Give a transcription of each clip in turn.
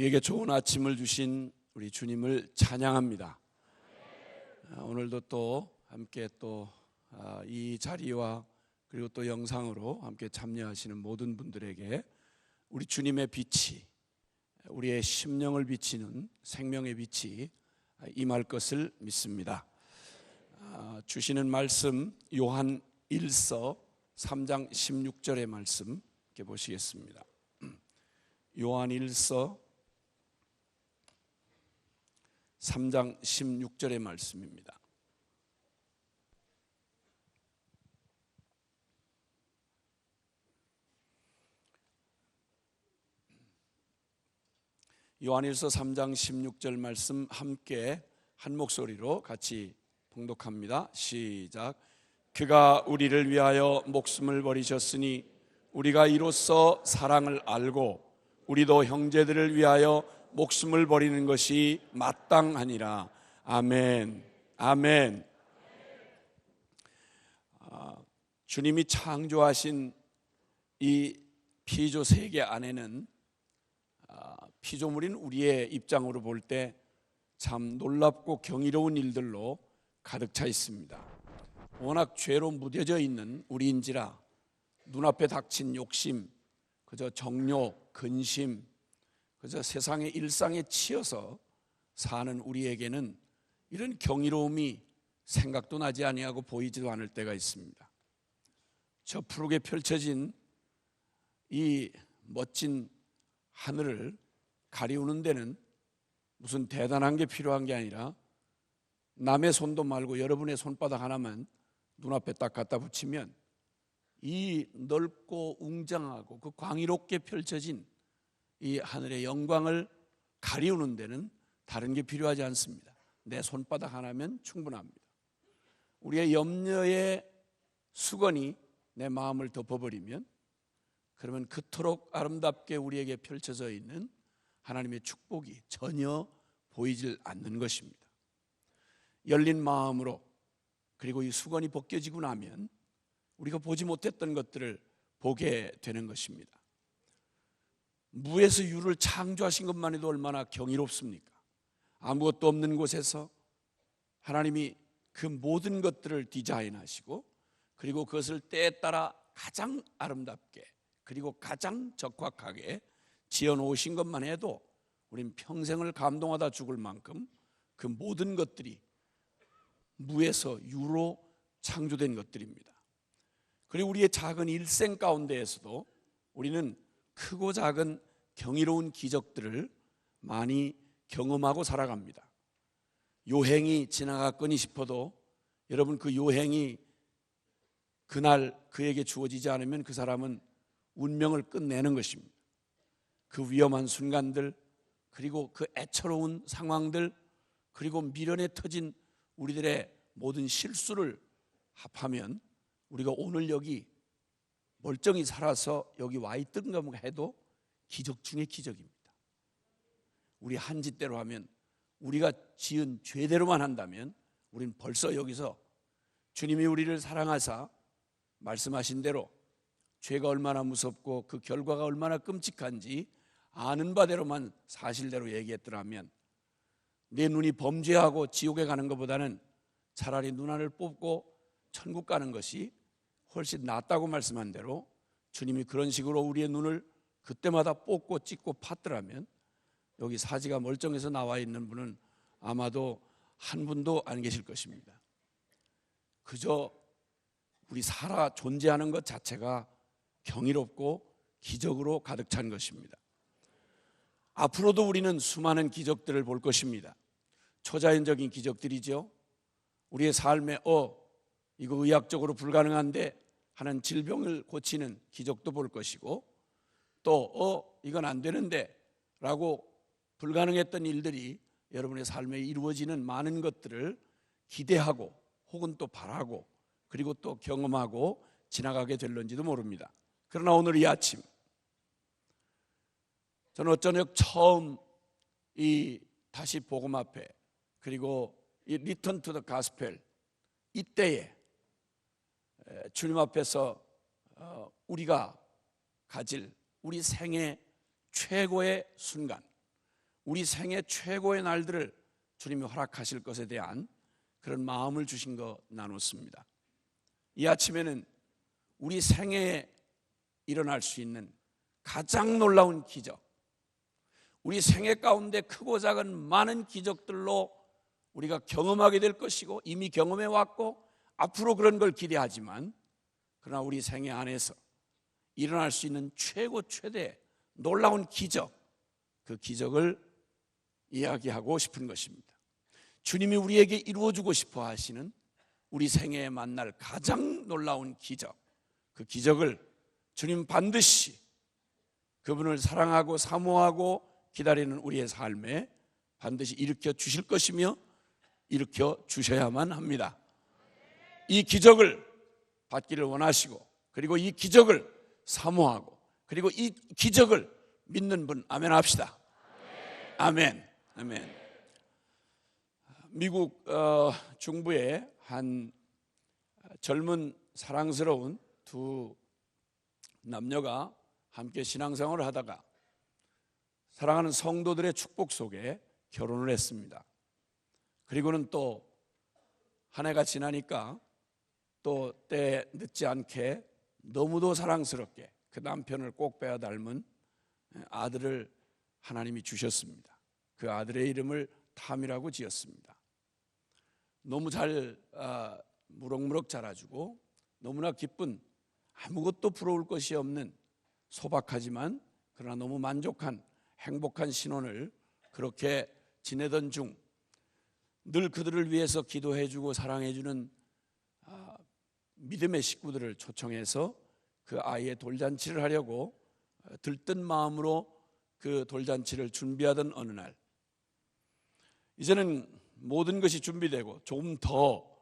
우리에게 좋은 아침을 주신 우리 주님을 찬양합니다. 오늘도 또 함께 이 자리와 그리고 또 영상으로 함께 참여하시는 모든 분들에게 우리 주님의 빛이, 우리의 심령을 비치는 생명의 빛이 임할 것을 믿습니다. 주시는 말씀 요한 1서 3장 16절의 말씀 이렇게 보시겠습니다. 요한 1서 3장 16절의 말씀입니다. 요한일서 3장 16절 말씀 함께 한 목소리로 같이 봉독합니다. 시작. 그가 우리를 위하여 목숨을 버리셨으니 우리가 이로써 사랑을 알고 우리도 형제들을 위하여 목숨을 버리는 것이 마땅하니라. 아멘. 아멘. 주님이 창조하신 이 피조 세계 안에는 피조물인 우리의 입장으로 볼 때 참 놀랍고 경이로운 일들로 가득 차 있습니다. 워낙 죄로 무뎌져 있는 우리인지라 눈앞에 닥친 욕심, 그저 정욕, 근심, 그저 세상의 일상에 치여서 사는 우리에게는 이런 경이로움이 생각도 나지 아니하고 보이지도 않을 때가 있습니다. 저 푸르게 펼쳐진 이 멋진 하늘을 가리우는 데는 무슨 대단한 게 필요한 게 아니라 남의 손도 말고 여러분의 손바닥 하나만 눈앞에 딱 갖다 붙이면 이 넓고 웅장하고 그 광의롭게 펼쳐진 이 하늘의 영광을 가리우는 데는 다른 게 필요하지 않습니다. 내 손바닥 하나면 충분합니다. 우리의 염려의 수건이 내 마음을 덮어버리면 그러면 그토록 아름답게 우리에게 펼쳐져 있는 하나님의 축복이 전혀 보이질 않는 것입니다. 열린 마음으로 그리고 이 수건이 벗겨지고 나면 우리가 보지 못했던 것들을 보게 되는 것입니다. 무에서 유를 창조하신 것만 해도 얼마나 경이롭습니까? 아무것도 없는 곳에서 하나님이 그 모든 것들을 디자인하시고 그리고 그것을 때에 따라 가장 아름답게 그리고 가장 적확하게 지어놓으신 것만 해도 우린 평생을 감동하다 죽을 만큼 그 모든 것들이 무에서 유로 창조된 것들입니다. 그리고 우리의 작은 일생 가운데에서도 우리는 크고 작은 경이로운 기적들을 많이 경험하고 살아갑니다. 요행이 지나갔거니 싶어도 여러분 그 요행이 그날 그에게 주어지지 않으면 그 사람은 운명을 끝내는 것입니다. 그 위험한 순간들 그리고 그 애처로운 상황들 그리고 미련에 터진 우리들의 모든 실수를 합하면 우리가 오늘 여기 멀쩡히 살아서 여기 와 있던가 해도 기적 중에 기적입니다. 우리 한 짓대로 하면 우리가 지은 죄대로만 한다면 우리는 벌써 여기서 주님이 우리를 사랑하사 말씀하신 대로 죄가 얼마나 무섭고 그 결과가 얼마나 끔찍한지 아는 바대로만 사실대로 얘기했더라면 내 눈이 범죄하고 지옥에 가는 것보다는 차라리 눈알을 뽑고 천국 가는 것이 훨씬 낫다고 말씀한 대로 주님이 그런 식으로 우리의 눈을 그때마다 뽑고 찍고 팠더라면 여기 사지가 멀쩡해서 나와 있는 분은 아마도 한 분도 안 계실 것입니다. 그저 우리 살아 존재하는 것 자체가 경이롭고 기적으로 가득 찬 것입니다. 앞으로도 우리는 수많은 기적들을 볼 것입니다. 초자연적인 기적들이죠. 우리의 삶에 이거 의학적으로 불가능한데 하는 질병을 고치는 기적도 볼 것이고 또 이건 안 되는데 라고 불가능했던 일들이 여러분의 삶에 이루어지는 많은 것들을 기대하고 혹은 또 바라고 그리고 또 경험하고 지나가게 될런지도 모릅니다. 그러나 오늘 이 아침 저는 어쩌면 처음 이 다시 복음 앞에 그리고 이 리턴 투 더 가스펠 이때에 주님 앞에서 우리가 가질 우리 생애 최고의 순간 우리 생애 최고의 날들을 주님이 허락하실 것에 대한 그런 마음을 주신 거 나눴습니다. 이 아침에는 우리 생애에 일어날 수 있는 가장 놀라운 기적, 우리 생애 가운데 크고 작은 많은 기적들로 우리가 경험하게 될 것이고 이미 경험해 왔고 앞으로 그런 걸 기대하지만, 그러나 우리 생애 안에서 일어날 수 있는 최고 최대 놀라운 기적, 그 기적을 이야기하고 싶은 것입니다. 주님이 우리에게 이루어주고 싶어 하시는 우리 생애에 만날 가장 놀라운 기적, 그 기적을 주님 반드시 그분을 사랑하고 사모하고 기다리는 우리의 삶에 반드시 일으켜 주실 것이며 일으켜 주셔야만 합니다. 이 기적을 받기를 원하시고, 그리고 이 기적을 사모하고, 그리고 이 기적을 믿는 분 아멘 합시다. 아멘. 아멘. 미국 중부의 한 젊은 사랑스러운 두 남녀가 함께 신앙생활을 하다가 사랑하는 성도들의 축복 속에 결혼을 했습니다. 그리고는 또 한 해가 지나니까 또 때 늦지 않게 너무도 사랑스럽게 그 남편을 꼭 빼어 닮은 아들을 하나님이 주셨습니다. 그 아들의 이름을 탐이라고 지었습니다. 너무 잘 무럭무럭 자라주고 너무나 기쁜, 아무것도 부러울 것이 없는 소박하지만 그러나 너무 만족한 행복한 신혼을 그렇게 지내던 중 늘 그들을 위해서 기도해주고 사랑해주는 믿음의 식구들을 초청해서 그 아이의 돌잔치를 하려고 들뜬 마음으로 그 돌잔치를 준비하던 어느 날, 이제는 모든 것이 준비되고 조금 더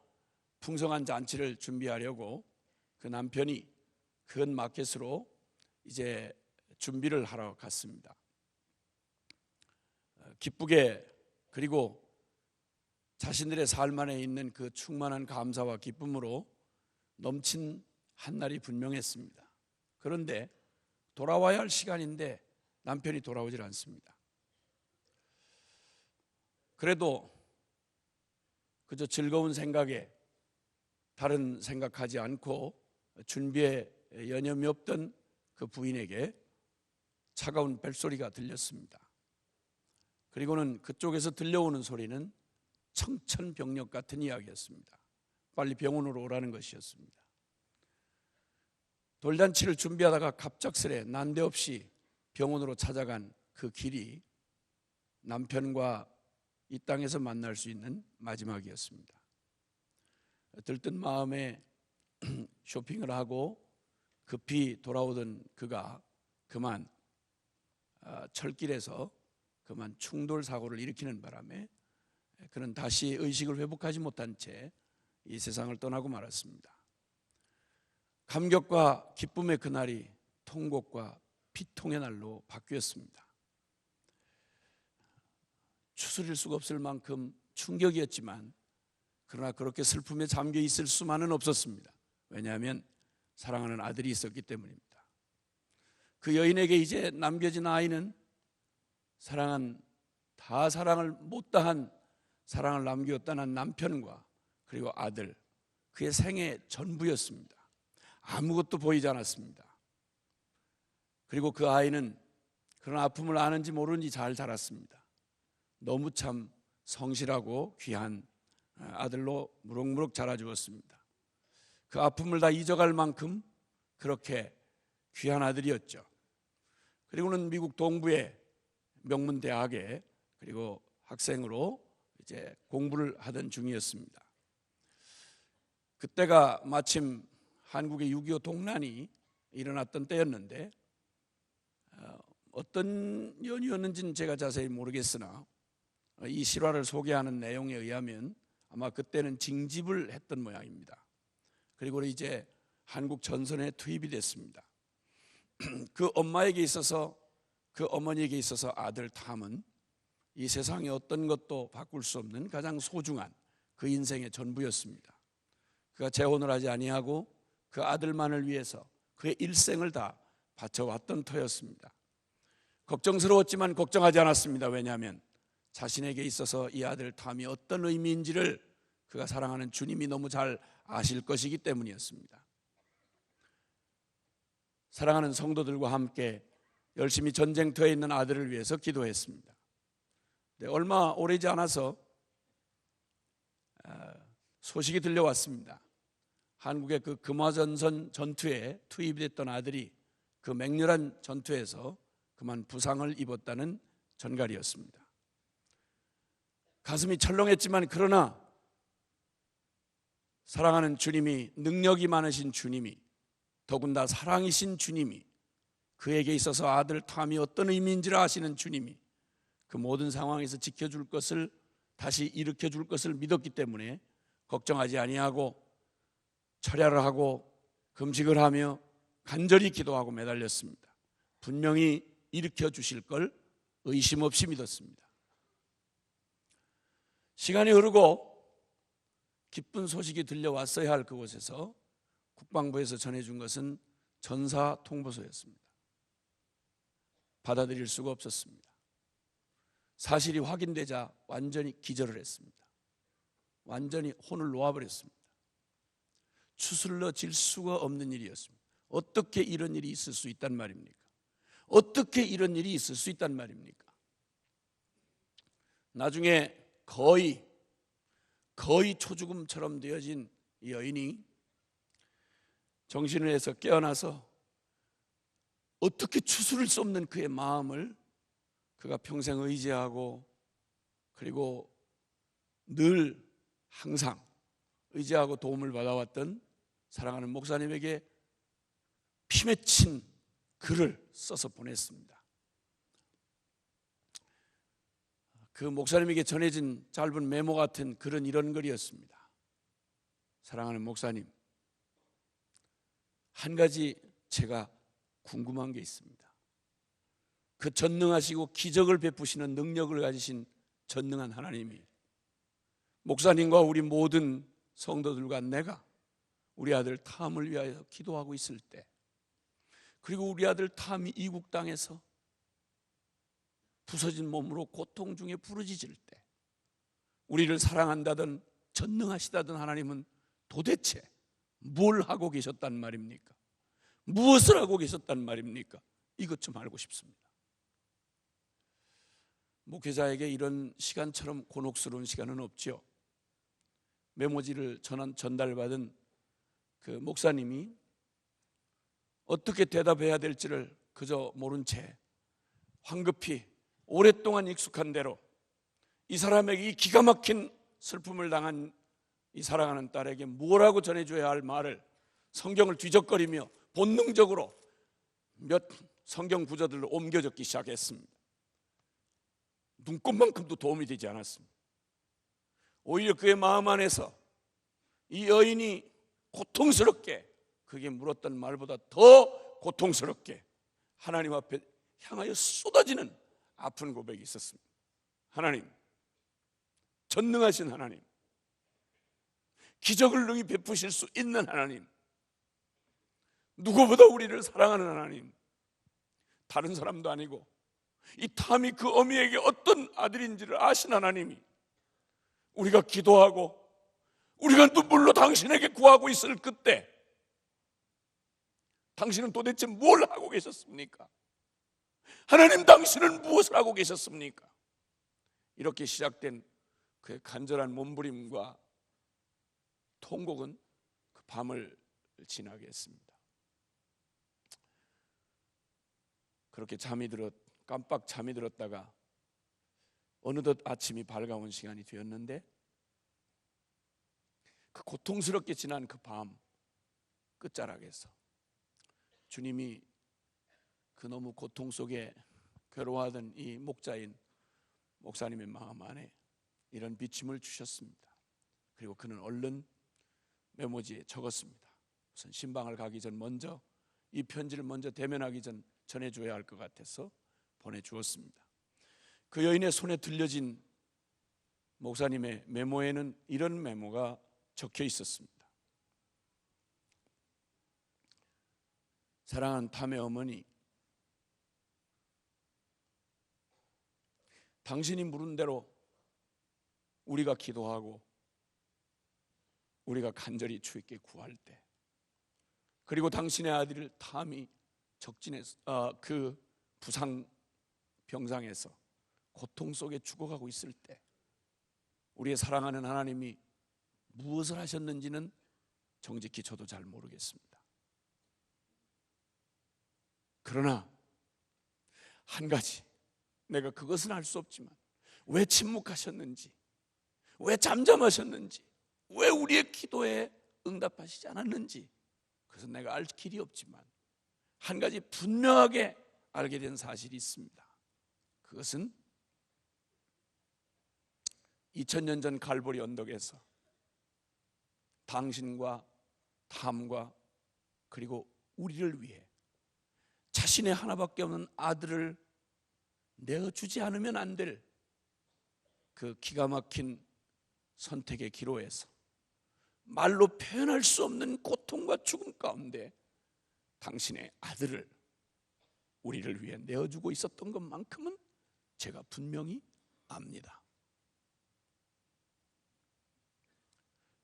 풍성한 잔치를 준비하려고 그 남편이 큰 마켓으로 이제 준비를 하러 갔습니다. 기쁘게, 그리고 자신들의 삶 안에 있는 그 충만한 감사와 기쁨으로 넘친 한날이 분명했습니다. 그런데 돌아와야 할 시간인데 남편이 돌아오질 않습니다. 그래도 그저 즐거운 생각에 다른 생각하지 않고 준비에 여념이 없던 그 부인에게 차가운 벨소리가 들렸습니다. 그리고는 그쪽에서 들려오는 소리는 청천벽력 같은 이야기였습니다. 빨리 병원으로 오라는 것이었습니다. 돌잔치를 준비하다가 갑작스레 난데없이 병원으로 찾아간 그 길이 남편과 이 땅에서 만날 수 있는 마지막이었습니다. 들뜬 마음에 쇼핑을 하고 급히 돌아오던 그가 그만 철길에서 그만 충돌 사고를 일으키는 바람에 그는 다시 의식을 회복하지 못한 채 이 세상을 떠나고 말았습니다. 감격과 기쁨의 그날이 통곡과 비통의 날로 바뀌었습니다. 추스릴 수가 없을 만큼 충격이었지만, 그러나 그렇게 슬픔에 잠겨 있을 수만은 없었습니다. 왜냐하면 사랑하는 아들이 있었기 때문입니다. 그 여인에게 이제 남겨진 아이는 다 사랑을 못다한 사랑을 남겼다는 남편과 그리고 아들, 그의 생애 전부였습니다. 아무것도 보이지 않았습니다. 그리고 그 아이는 그런 아픔을 아는지 모르는지 잘 자랐습니다. 너무 참 성실하고 귀한 아들로 무럭무럭 자라주었습니다. 그 아픔을 다 잊어갈 만큼 그렇게 귀한 아들이었죠. 그리고는 미국 동부의 명문 대학에 그리고 학생으로 이제 공부를 하던 중이었습니다. 그때가 마침 한국의 6.25 동란이 일어났던 때였는데, 어떤 연이었는지는 제가 자세히 모르겠으나 이 실화를 소개하는 내용에 의하면 아마 그때는 징집을 했던 모양입니다. 그리고 이제 한국 전선에 투입이 됐습니다. 그 엄마에게 있어서, 그 어머니에게 있어서 아들 탐은 이 세상의 어떤 것도 바꿀 수 없는 가장 소중한 그 인생의 전부였습니다. 그가 재혼을 하지 아니하고 그 아들만을 위해서 그의 일생을 다 바쳐왔던 터였습니다. 걱정스러웠지만 걱정하지 않았습니다. 왜냐하면 자신에게 있어서 이 아들 탐이 어떤 의미인지를 그가 사랑하는 주님이 너무 잘 아실 것이기 때문이었습니다. 사랑하는 성도들과 함께 열심히 전쟁터에 있는 아들을 위해서 기도했습니다. 얼마 오래지 않아서 소식이 들려왔습니다. 한국의 그 금화전선 전투에 투입됐던 아들이 그 맹렬한 전투에서 그만 부상을 입었다는 전갈이었습니다. 가슴이 철렁했지만 그러나 사랑하는 주님이, 능력이 많으신 주님이, 더군다나 사랑이신 주님이, 그에게 있어서 아들 탐이 어떤 의미인지를 아시는 주님이 그 모든 상황에서 지켜줄 것을, 다시 일으켜줄 것을 믿었기 때문에 걱정하지 아니하고 철야를 하고 금식을 하며 간절히 기도하고 매달렸습니다. 분명히 일으켜 주실 걸 의심 없이 믿었습니다. 시간이 흐르고 기쁜 소식이 들려왔어야 할 그곳에서 국방부에서 전해준 것은 전사 통보서였습니다. 받아들일 수가 없었습니다. 사실이 확인되자 완전히 기절을 했습니다. 완전히 혼을 놓아버렸습니다. 추슬러질 수가 없는 일이었습니다. 어떻게 이런 일이 있을 수 있단 말입니까? 어떻게 이런 일이 있을 수 있단 말입니까? 나중에 거의 초죽음처럼 되어진 이 여인이 정신을 해서 깨어나서 어떻게 추스를 수 없는 그의 마음을 그가 평생 의지하고 그리고 늘 항상 의지하고 도움을 받아왔던 사랑하는 목사님에게 피 맺힌 글을 써서 보냈습니다. 그 목사님에게 전해진 짧은 메모 같은 글은 이런 글이었습니다. 사랑하는 목사님, 한 가지 제가 궁금한 게 있습니다. 그 전능하시고 기적을 베푸시는 능력을 가지신 전능한 하나님이 목사님과 우리 모든 성도들과 내가 우리 아들 탐을 위하여 기도하고 있을 때, 그리고 우리 아들 탐이 이국 땅에서 부서진 몸으로 고통 중에 부르짖을 때 우리를 사랑한다던 전능하시다던 하나님은 도대체 뭘 하고 계셨단 말입니까? 무엇을 하고 계셨단 말입니까? 이것 좀 알고 싶습니다. 목회자에게 이런 시간처럼 곤혹스러운 시간은 없죠. 메모지를 전달받은 그 목사님이 어떻게 대답해야 될지를 그저 모른 채 황급히 오랫동안 익숙한 대로 이 사람에게 이 기가 막힌 슬픔을 당한 이 사랑하는 딸에게 뭐라고 전해줘야 할 말을 성경을 뒤적거리며 본능적으로 몇 성경 구절들을 옮겨 적기 시작했습니다. 눈꼽만큼도 도움이 되지 않았습니다. 오히려 그의 마음 안에서 이 여인이 고통스럽게 그게 물었던 말보다 더 고통스럽게 하나님 앞에 향하여 쏟아지는 아픈 고백이 있었습니다. 하나님, 전능하신 하나님, 기적을 능히 베푸실 수 있는 하나님, 누구보다 우리를 사랑하는 하나님, 다른 사람도 아니고 이 탐이 그 어미에게 어떤 아들인지를 아신 하나님이 우리가 기도하고 우리가 눈물로 당신에게 구하고 있을 그때 당신은 도대체 뭘 하고 계셨습니까? 하나님, 당신은 무엇을 하고 계셨습니까? 이렇게 시작된 그의 간절한 몸부림과 통곡은 그 밤을 지나게 했습니다. 그렇게 깜빡 잠이 들었다가 어느덧 아침이 밝아온 시간이 되었는데 그 고통스럽게 지난 그 밤 끝자락에서 주님이 그 너무 고통 속에 괴로워하던 이 목자인 목사님의 마음 안에 이런 비침을 주셨습니다. 그리고 그는 얼른 메모지에 적었습니다. 우선 신방을 가기 전 먼저 이 편지를 먼저 대면하기 전 전해줘야 할 것 같아서 보내주었습니다. 그 여인의 손에 들려진 목사님의 메모에는 이런 메모가 적혀 있었습니다. 사랑하는 탐의 어머니, 당신이 물은 대로 우리가 기도하고 우리가 간절히 주께 구할 때, 그리고 당신의 아들을 탐이 적진에서 그 부상 병상에서 고통 속에 죽어가고 있을 때 우리의 사랑하는 하나님이 무엇을 하셨는지는 정직히 저도 잘 모르겠습니다. 그러나 한 가지, 내가 그것은 알 수 없지만 왜 침묵하셨는지, 왜 잠잠하셨는지, 왜 우리의 기도에 응답하시지 않았는지, 그것은 내가 알 길이 없지만 한 가지 분명하게 알게 된 사실이 있습니다. 그것은 2000년 전 갈보리 언덕에서 당신과 탐과 그리고 우리를 위해 자신의 하나밖에 없는 아들을 내어주지 않으면 안 될 그 기가 막힌 선택의 기로에서 말로 표현할 수 없는 고통과 죽음 가운데 당신의 아들을 우리를 위해 내어주고 있었던 것만큼은 제가 분명히 압니다.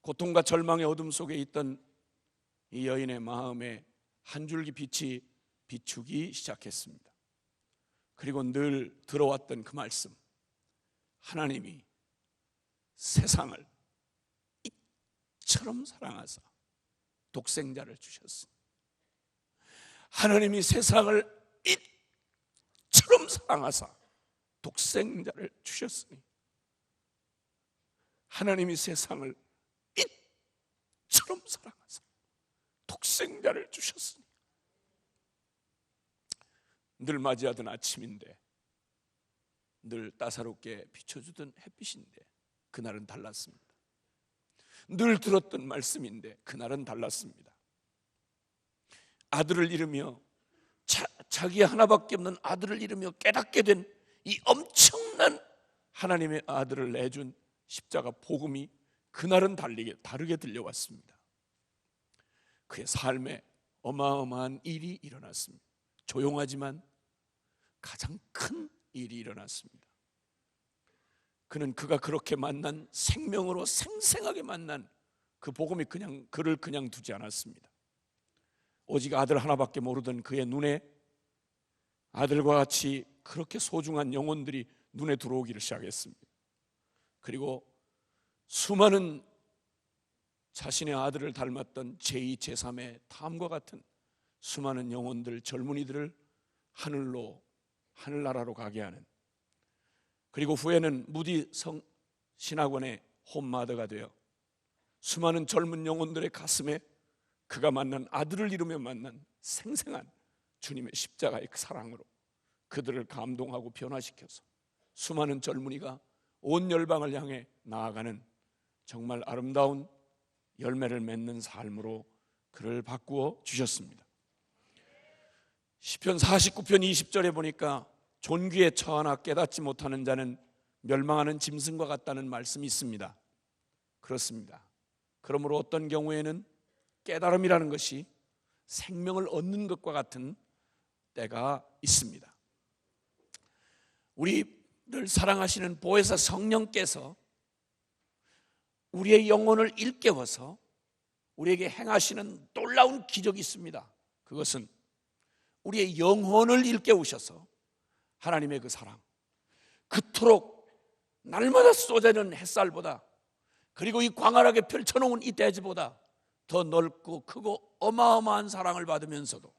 고통과 절망의 어둠 속에 있던 이 여인의 마음에 한 줄기 빛이 비추기 시작했습니다. 그리고 늘 들어왔던 그 말씀, 하나님이 세상을 이처럼 사랑하사 독생자를 주셨으니, 하나님이 세상을 이처럼 사랑하사 독생자를 주셨으니, 하나님이 세상을 이처럼 사랑하사 독생자를 주셨으니. 늘 맞이하던 아침인데, 늘 따사롭게 비춰주던 햇빛인데 그날은 달랐습니다. 늘 들었던 말씀인데 그날은 달랐습니다. 아들을 잃으며 자기 하나밖에 없는 아들을 잃으며 깨닫게 된 이 엄청난 하나님의 아들을 내준 십자가 복음이 그날은 다르게 들려왔습니다. 그의 삶에 어마어마한 일이 일어났습니다. 조용하지만 가장 큰 일이 일어났습니다. 그가 그렇게 만난, 생명으로 생생하게 만난 그 복음이 그를 그냥 두지 않았습니다. 오직 아들 하나밖에 모르던 그의 눈에 아들과 같이 그렇게 소중한 영혼들이 눈에 들어오기를 시작했습니다. 그리고 수많은 자신의 아들을 닮았던 제2, 제3의 탐과 같은 수많은 영혼들, 젊은이들을 하늘나라로 가게 하는, 그리고 후에는 무디 신학원의 홈마더가 되어 수많은 젊은 영혼들의 가슴에 그가 만난 아들을 이루며 만난 생생한 주님의 십자가의 그 사랑으로 그들을 감동하고 변화시켜서 수많은 젊은이가 온 열방을 향해 나아가는 정말 아름다운 열매를 맺는 삶으로 그를 바꾸어 주셨습니다. 시편 49편 20절에 보니까 존귀에 처하나 깨닫지 못하는 자는 멸망하는 짐승과 같다는 말씀이 있습니다. 그렇습니다. 그러므로 어떤 경우에는 깨달음이라는 것이 생명을 얻는 것과 같은 때가 있습니다. 우리를 사랑하시는 보혜사 성령께서 우리의 영혼을 일깨워서 우리에게 행하시는 놀라운 기적이 있습니다. 그것은 우리의 영혼을 일깨우셔서 하나님의 그 사랑, 그토록 날마다 쏟아지는 햇살보다, 그리고 이 광활하게 펼쳐놓은 이 대지보다 더 넓고 크고 어마어마한 사랑을 받으면서도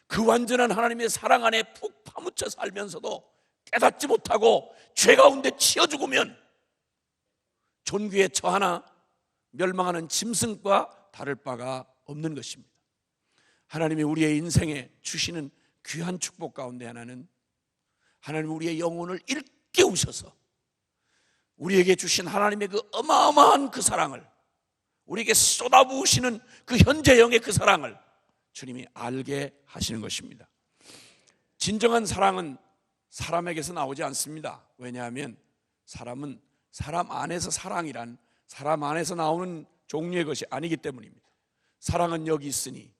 그 완전한 하나님의 사랑 안에 푹 파묻혀 살면서도 깨닫지 못하고 죄 가운데 치여 죽으면 존귀에 처하나 멸망하는 짐승과 다를 바가 없는 것입니다. 하나님이 우리의 인생에 주시는 귀한 축복 가운데 하나는 하나님이 우리의 영혼을 일깨우셔서 우리에게 주신 하나님의 그 어마어마한 그 사랑을, 우리에게 쏟아부으시는 그 현재형의 그 사랑을 주님이 알게 하시는 것입니다. 진정한 사랑은 사람에게서 나오지 않습니다. 왜냐하면 사람은 사람 안에서 사랑이란 사람 안에서 나오는 종류의 것이 아니기 때문입니다. 사랑은 여기 있으니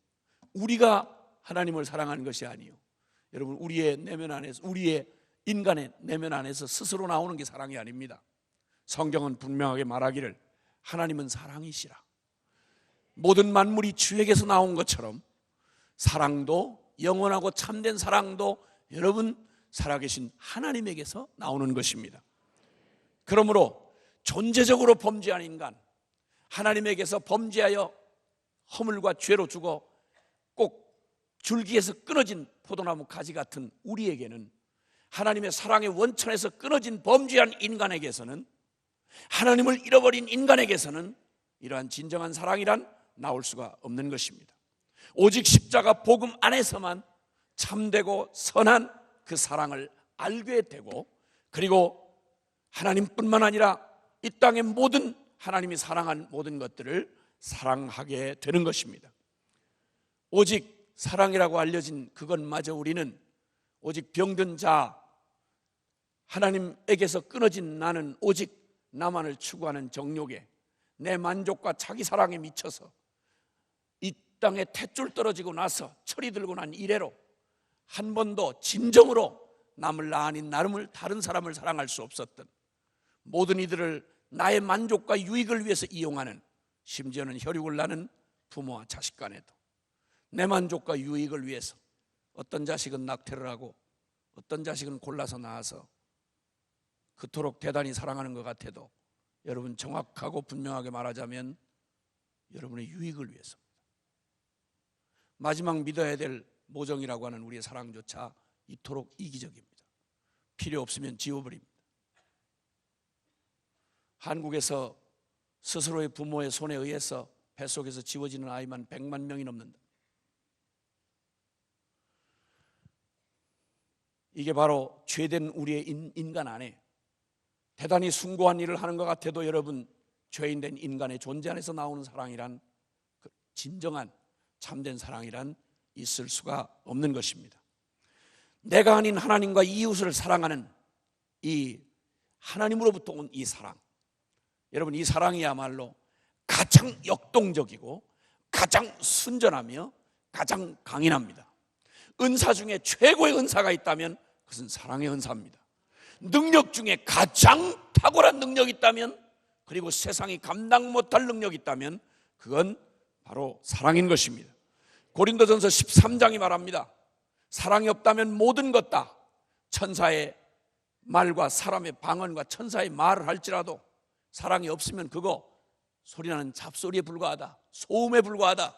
우리가 하나님을 사랑하는 것이 아니요, 여러분, 우리의 내면 안에서, 우리의 인간의 내면 안에서 스스로 나오는 게 사랑이 아닙니다. 성경은 분명하게 말하기를 하나님은 사랑이시라. 모든 만물이 주에게서 나온 것처럼 사랑도, 영원하고 참된 사랑도 여러분 살아계신 하나님에게서 나오는 것입니다. 그러므로 존재적으로 범죄한 인간, 하나님에게서 범죄하여 허물과 죄로 죽어 꼭 줄기에서 끊어진 포도나무 가지 같은 우리에게는, 하나님의 사랑의 원천에서 끊어진 범죄한 인간에게서는, 하나님을 잃어버린 인간에게서는 이러한 진정한 사랑이란 나올 수가 없는 것입니다. 오직 십자가 복음 안에서만 참되고 선한 그 사랑을 알게 되고, 그리고 하나님뿐만 아니라 이 땅의 모든 하나님이 사랑한 모든 것들을 사랑하게 되는 것입니다. 오직 사랑이라고 알려진 그것마저 우리는 오직 병든 자, 하나님에게서 끊어진 나는 오직 나만을 추구하는 정욕에, 내 만족과 자기 사랑에 미쳐서 이 땅에 탯줄 떨어지고 나서 철이 들고 난 이래로 한 번도 진정으로 남을 나 아닌 나름을, 다른 사람을 사랑할 수 없었던, 모든 이들을 나의 만족과 유익을 위해서 이용하는, 심지어는 혈육을 낳는 부모와 자식 간에도 내 만족과 유익을 위해서 어떤 자식은 낙태를 하고 어떤 자식은 골라서 낳아서 그토록 대단히 사랑하는 것 같아도 여러분 정확하고 분명하게 말하자면 여러분의 유익을 위해서입니다. 마지막 믿어야 될 모정이라고 하는 우리의 사랑조차 이토록 이기적입니다. 필요 없으면 지워버립니다. 한국에서 스스로의 부모의 손에 의해서 뱃속에서 지워지는 아이만 100만 명이 넘는다. 이게 바로 죄된 우리의 인간 안에 대단히 숭고한 일을 하는 것 같아도 여러분 죄인된 인간의 존재 안에서 나오는 사랑이란, 그 진정한 참된 사랑이란 있을 수가 없는 것입니다. 내가 아닌 하나님과 이웃을 사랑하는 이 하나님으로부터 온 이 사랑, 여러분 이 사랑이야말로 가장 역동적이고 가장 순전하며 가장 강인합니다. 은사 중에 최고의 은사가 있다면 그것은 사랑의 은사입니다. 능력 중에 가장 탁월한 능력이 있다면, 그리고 세상이 감당 못할 능력이 있다면 그건 바로 사랑인 것입니다. 고린도전서 13장이 말합니다. 사랑이 없다면 모든 것 다, 천사의 말과 사람의 방언과 천사의 말을 할지라도 사랑이 없으면 그거 소리나는 잡소리에 불과하다, 소음에 불과하다.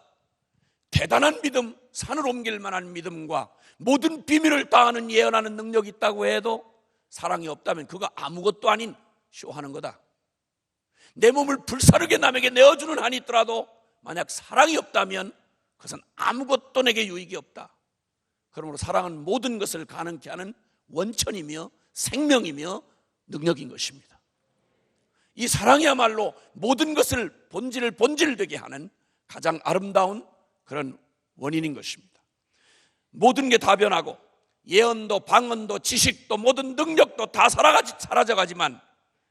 대단한 믿음, 산을 옮길 만한 믿음과 모든 비밀을 다 아는 예언하는 능력이 있다고 해도 사랑이 없다면 그거 아무것도 아닌 쇼하는 거다. 내 몸을 불사르게 남에게 내어주는 한이 있더라도 만약 사랑이 없다면 그것은 아무것도 내게 유익이 없다. 그러므로 사랑은 모든 것을 가능케 하는 원천이며 생명이며 능력인 것입니다. 이 사랑이야말로 모든 것을 본질되게 하는 가장 아름다운 그런 원인인 것입니다. 모든 게 다 변하고 예언도 방언도 지식도 모든 능력도 다 사라져가지만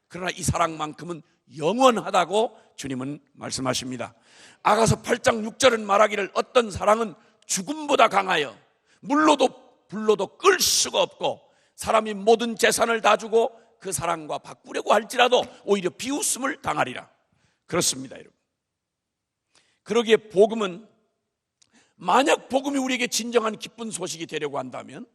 그러나 이 사랑만큼은 영원하다고 주님은 말씀하십니다. 아가서 8장 6절은 말하기를 어떤 사랑은 죽음보다 강하여 물로도 불로도 끌 수가 없고 사람이 모든 재산을 다 주고 그 사랑과 바꾸려고 할지라도 오히려 비웃음을 당하리라. 그렇습니다, 여러분. 그러기에 복음은, 만약 복음이 우리에게 진정한 기쁜 소식이 되려고 한다면,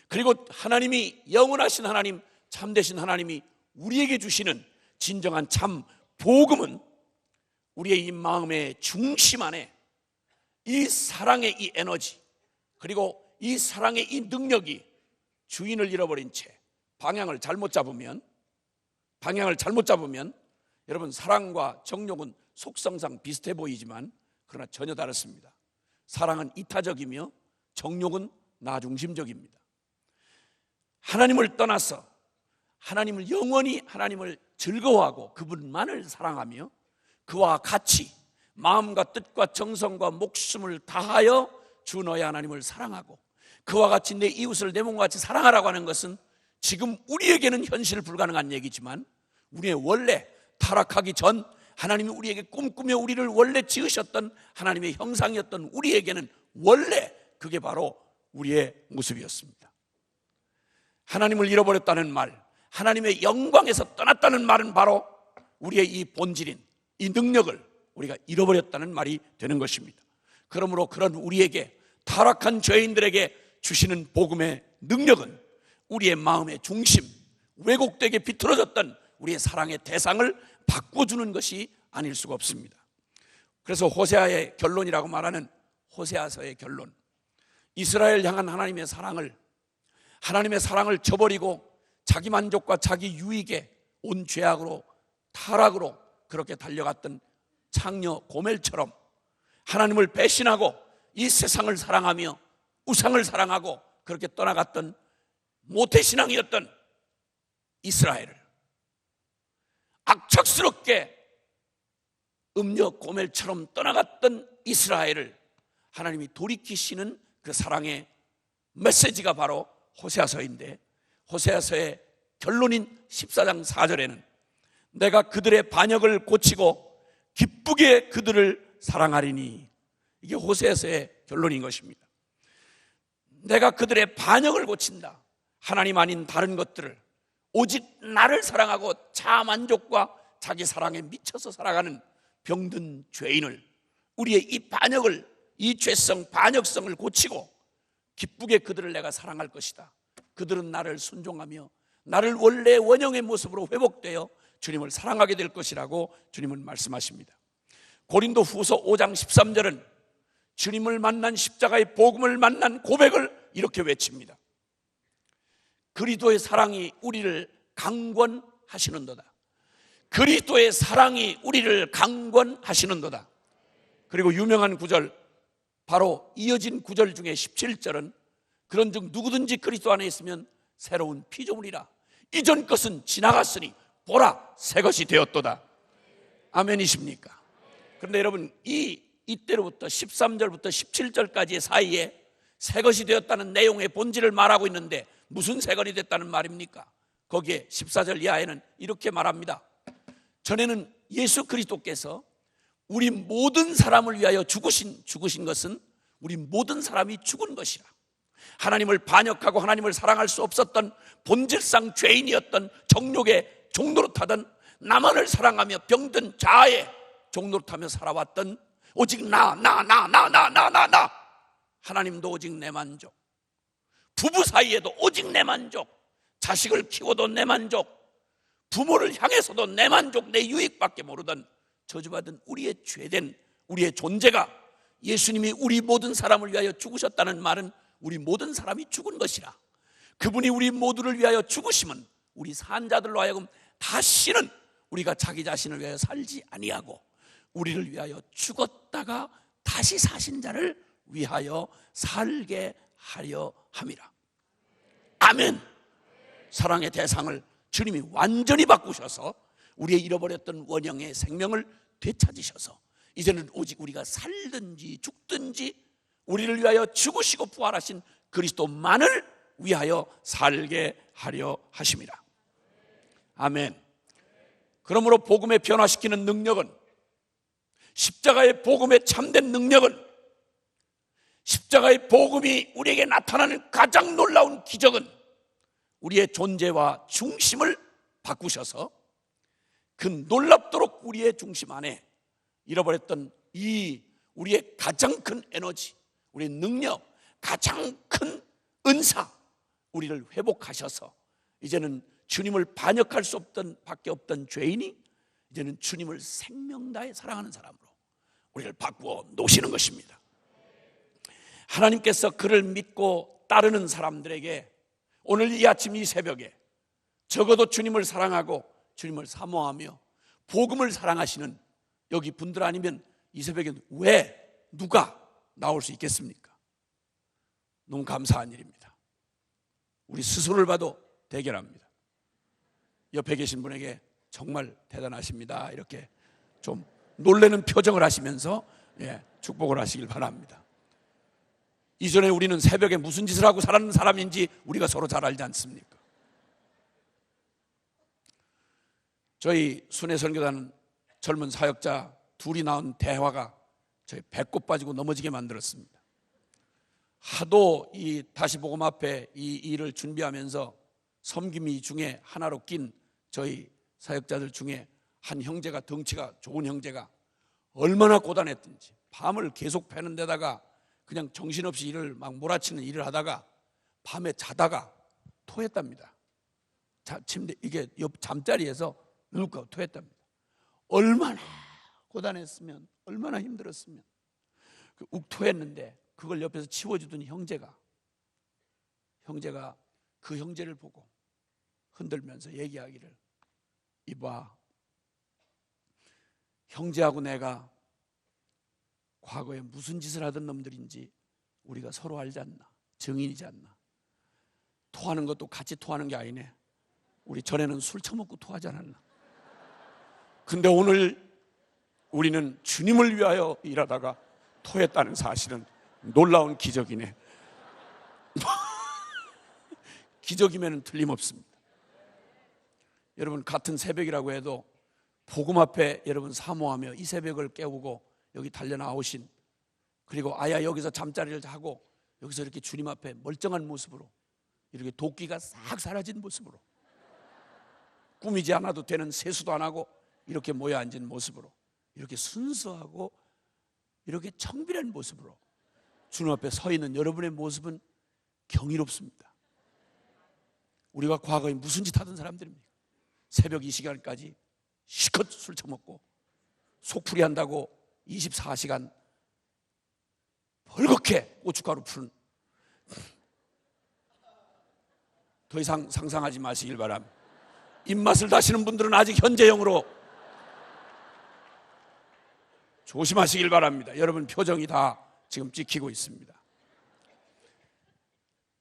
그리고 하나님이 영원하신 하나님, 참되신 하나님이 우리에게 주시는 진정한 참 복음은 우리의 이 마음의 중심 안에 이 사랑의 이 에너지, 그리고 이 사랑의 이 능력이 주인을 잃어버린 채 방향을 잘못 잡으면 여러분 사랑과 정욕은 속성상 비슷해 보이지만 그러나 전혀 다릅니다. 사랑은 이타적이며 정욕은 나중심적입니다. 하나님을 떠나서 하나님을 영원히 하나님을 즐거워하고 그분만을 사랑하며 그와 같이 마음과 뜻과 정성과 목숨을 다하여 주 너의 하나님을 사랑하고 그와 같이 내 이웃을 내 몸과 같이 사랑하라고 하는 것은 지금 우리에게는 현실 불가능한 얘기지만 우리의 원래 타락하기 전 하나님이 우리에게 꿈꾸며 우리를 원래 지으셨던 하나님의 형상이었던 우리에게는 원래 그게 바로 우리의 모습이었습니다. 하나님을 잃어버렸다는 말, 하나님의 영광에서 떠났다는 말은 바로 우리의 이 본질인 이 능력을 우리가 잃어버렸다는 말이 되는 것입니다. 그러므로 그런 우리에게, 타락한 죄인들에게 주시는 복음의 능력은 우리의 마음의 중심, 왜곡되게 비틀어졌던 우리의 사랑의 대상을 바꿔주는 것이 아닐 수가 없습니다. 그래서 호세아의 결론이라고 말하는 호세아서의 결론, 이스라엘 향한 하나님의 사랑을 저버리고 자기 만족과 자기 유익에 온 죄악으로, 타락으로 그렇게 달려갔던 창녀 고멜처럼 하나님을 배신하고 이 세상을 사랑하며 우상을 사랑하고 그렇게 떠나갔던 모태신앙이었던 이스라엘을, 악착스럽게 음녀 고멜처럼 떠나갔던 이스라엘을 하나님이 돌이키시는 그 사랑의 메시지가 바로 호세아서인데, 호세아서의 결론인 14장 4절에는 내가 그들의 반역을 고치고 기쁘게 그들을 사랑하리니, 이게 호세아서의 결론인 것입니다. 내가 그들의 반역을 고친다. 하나님 아닌 다른 것들을, 오직 나를 사랑하고 자만족과 자기 사랑에 미쳐서 살아가는 병든 죄인을, 우리의 이 반역을, 이 죄성, 반역성을 고치고 기쁘게 그들을 내가 사랑할 것이다. 그들은 나를 순종하며 나를 원래 원형의 모습으로 회복되어 주님을 사랑하게 될 것이라고 주님은 말씀하십니다. 고린도 후서 5장 13절은 주님을 만난, 십자가의 복음을 만난 고백을 이렇게 외칩니다. 그리스도의 사랑이 우리를 강권하시는도다. 그리스도의 사랑이 우리를 강권하시는도다. 그리고 유명한 구절, 바로 이어진 구절 중에 17절은 그런즉 누구든지 그리스도 안에 있으면 새로운 피조물이라. 이전 것은 지나갔으니 보라 새 것이 되었도다. 아멘이십니까? 그런데 여러분, 이때로부터 13절부터 17절까지의 사이에 새 것이 되었다는 내용의 본질을 말하고 있는데 무슨 새 것이 됐다는 말입니까? 거기에 14절 이하에는 이렇게 말합니다. 전에는 예수 그리스도께서 우리 모든 사람을 위하여 죽으신 것은 우리 모든 사람이 죽은 것이라. 하나님을 반역하고 하나님을 사랑할 수 없었던 본질상 죄인이었던 정욕의 종노릇하던, 나만을 사랑하며 병든 자아의 종노릇하며 살아왔던, 오직 나 하나님도 오직 내 만족, 부부 사이에도 오직 내 만족, 자식을 키워도 내 만족, 부모를 향해서도 내 만족, 내 유익밖에 모르던 저주받은 우리의 죄된 우리의 존재가, 예수님이 우리 모든 사람을 위하여 죽으셨다는 말은 우리 모든 사람이 죽은 것이라. 그분이 우리 모두를 위하여 죽으심은 우리 산 자들로 하여금 다시는 우리가 자기 자신을 위하여 살지 아니하고 우리를 위하여 죽었다가 다시 사신 자를 위하여 살게 하려 함이라. 아멘. 사랑의 대상을 주님이 완전히 바꾸셔서 우리의 잃어버렸던 원형의 생명을 되찾으셔서 이제는 오직 우리가 살든지 죽든지 우리를 위하여 죽으시고 부활하신 그리스도만을 위하여 살게 하려 하심이라. 아멘. 그러므로 복음에 변화시키는 능력은, 십자가의 복음의 참된 능력은, 십자가의 복음이 우리에게 나타나는 가장 놀라운 기적은 우리의 존재와 중심을 바꾸셔서 그 놀랍도록 우리의 중심 안에 잃어버렸던 이 우리의 가장 큰 에너지, 우리의 능력, 가장 큰 은사, 우리를 회복하셔서 이제는 주님을 반역할 수 없던 밖에 없던 죄인이 이제는 주님을 생명 다해 사랑하는 사람으로 우리를 바꾸어 놓으시는 것입니다. 하나님께서 그를 믿고 따르는 사람들에게 오늘 이 아침 이 새벽에 적어도 주님을 사랑하고 주님을 사모하며 복음을 사랑하시는 여기 분들 아니면 이 새벽에 왜 누가 나올 수 있겠습니까? 너무 감사한 일입니다. 우리 스스로를 봐도 대견합니다. 옆에 계신 분에게 정말 대단하십니다, 이렇게 좀 놀라는 표정을 하시면서 축복을 하시길 바랍니다. 이전에 우리는 새벽에 무슨 짓을 하고 살았는 사람인지 우리가 서로 잘 알지 않습니까? 저희 순회선교단은 젊은 사역자 둘이 나온 대화가 저희 배꼽 빠지고 넘어지게 만들었습니다. 하도 이 다시 복음 앞에 이 일을 준비하면서 섬김이 중에 하나로 낀 저희 사역자들 중에 한 형제가, 덩치가 좋은 형제가 얼마나 고단했든지 밤을 계속 패는 데다가 그냥 정신없이 일을 막 몰아치는 일을 하다가 밤에 자다가 토했답니다. 침대, 이게 옆 잠자리에서 누울까 토했답니다. 얼마나 고단했으면, 얼마나 힘들었으면. 욱 토했는데 그걸 옆에서 치워주던 형제가 그 형제를 보고 흔들면서 얘기하기를, 이봐, 형제하고 내가 과거에 무슨 짓을 하던 놈들인지 우리가 서로 알지 않나, 증인이지 않나. 토하는 것도 같이 토하는 게 아니네. 우리 전에는 술 처먹고 토하지 않았나. 근데 오늘 우리는 주님을 위하여 일하다가 토했다는 사실은 놀라운 기적이네. 기적이면 틀림없습니다. 여러분, 같은 새벽이라고 해도 복음 앞에 여러분 사모하며 이 새벽을 깨우고 여기 달려 나오신, 그리고 아야 여기서 잠자리를 하고 여기서 이렇게 주님 앞에 멀쩡한 모습으로, 이렇게 도끼가 싹 사라진 모습으로, 꾸미지 않아도 되는 세수도 안 하고 이렇게 모여 앉은 모습으로, 이렇게 순수하고 이렇게 청빈한 모습으로 주님 앞에 서 있는 여러분의 모습은 경이롭습니다. 우리가 과거에 무슨 짓 하던 사람들입니까? 새벽 이 시간까지 실컷 술 처먹고 속풀이 한다고 24시간 벌겋게 고춧가루 푸는, 더 이상 상상하지 마시길 바랍니다. 입맛을 다시는 분들은 아직 현재형으로 조심하시길 바랍니다. 여러분 표정이 다 지금 찍히고 있습니다.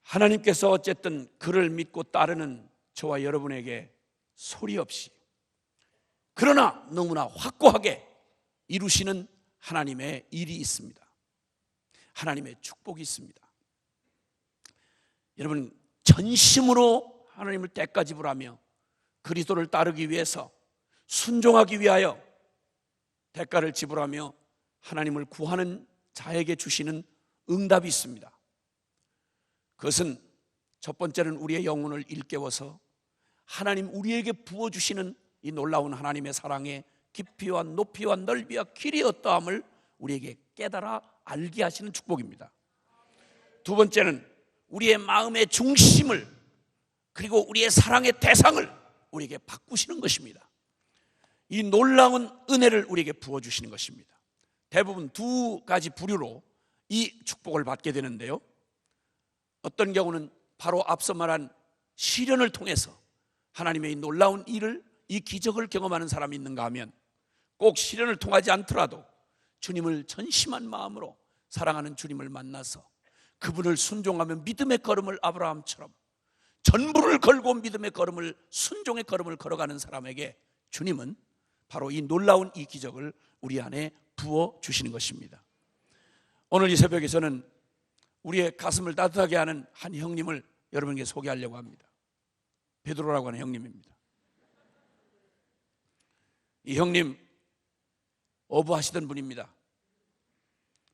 하나님께서 어쨌든 그를 믿고 따르는 저와 여러분에게 소리 없이, 그러나 너무나 확고하게 이루시는 하나님의 일이 있습니다. 하나님의 축복이 있습니다. 여러분, 전심으로 하나님을 때까지불하며 그리스도를 따르기 위해서, 순종하기 위하여 대가를 지불하며 하나님을 구하는 자에게 주시는 응답이 있습니다. 그것은 첫 번째는 우리의 영혼을 일깨워서 하나님 우리에게 부어주시는 이 놀라운 하나님의 사랑의 깊이와 높이와 넓이와 길이 어떠함을 우리에게 깨달아 알게 하시는 축복입니다. 두 번째는 우리의 마음의 중심을, 그리고 우리의 사랑의 대상을 우리에게 바꾸시는 것입니다. 이 놀라운 은혜를 우리에게 부어주시는 것입니다. 대부분 두 가지 부류로 이 축복을 받게 되는데요, 어떤 경우는 바로 앞서 말한 시련을 통해서 하나님의 이 놀라운 일을, 이 기적을 경험하는 사람이 있는가 하면, 꼭 시련을 통하지 않더라도 주님을 전심한 마음으로 사랑하는 주님을 만나서 그분을 순종하며 믿음의 걸음을 아브라함처럼 전부를 걸고 믿음의 걸음을, 순종의 걸음을 걸어가는 사람에게 주님은 바로 이 놀라운 이 기적을 우리 안에 부어주시는 것입니다. 오늘 이 새벽에 저는 우리의 가슴을 따뜻하게 하는 한 형님을 여러분에게 소개하려고 합니다. 베드로라고 하는 형님입니다. 이 형님 어부하시던 분입니다.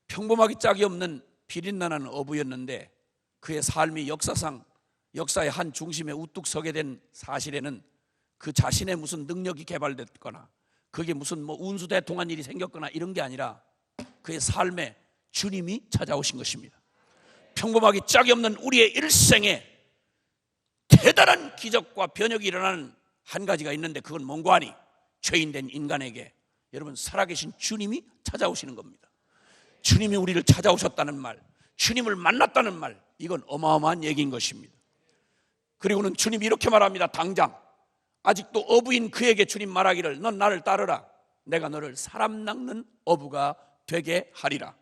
평범하기 짝이 없는 비린내나는 어부였는데 그의 삶이 역사의 한 중심에 우뚝 서게 된 사실에는 그 자신의 무슨 능력이 개발됐거나 그게 무슨 운수대통한 일이 생겼거나 이런 게 아니라 그의 삶에 주님이 찾아오신 것입니다. 평범하기 짝이 없는 우리의 일생에 대단한 기적과 변혁이 일어나는 한 가지가 있는데, 그건 뭔고 하니 죄인된 인간에게 여러분 살아계신 주님이 찾아오시는 겁니다. 주님이 우리를 찾아오셨다는 말, 주님을 만났다는 말, 이건 어마어마한 얘기인 것입니다. 그리고는 주님이 이렇게 말합니다. 당장 아직도 어부인 그에게 주님 말하기를, 넌 나를 따르라. 내가 너를 사람 낚는 어부가 되게 하리라.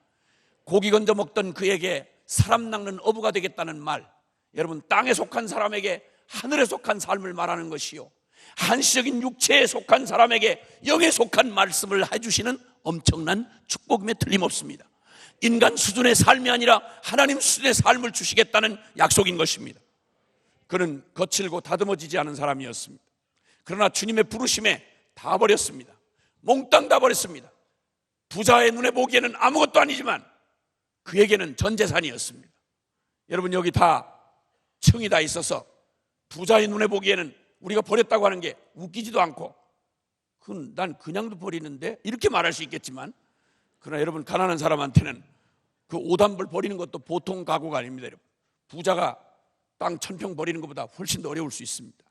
고기 건져 먹던 그에게 사람 낚는 어부가 되겠다는 말, 여러분 땅에 속한 사람에게 하늘에 속한 삶을 말하는 것이요, 한시적인 육체에 속한 사람에게 영에 속한 말씀을 해주시는 엄청난 축복임에 틀림없습니다. 인간 수준의 삶이 아니라 하나님 수준의 삶을 주시겠다는 약속인 것입니다. 그는 거칠고 다듬어지지 않은 사람이었습니다. 그러나 주님의 부르심에 다 버렸습니다. 몽땅 다 버렸습니다. 부자의 눈에 보기에는 아무것도 아니지만 그에게는 전 재산이었습니다. 여러분 여기 다 층이 다 있어서 부자의 눈에 보기에는 우리가 버렸다고 하는 게 웃기지도 않고, 그건 난 그냥도 버리는데 이렇게 말할 수 있겠지만, 그러나 여러분, 가난한 사람한테는 그 오단벌 버리는 것도 보통 각오가 아닙니다. 여러분, 부자가 땅 1000평 버리는 것보다 훨씬 더 어려울 수 있습니다.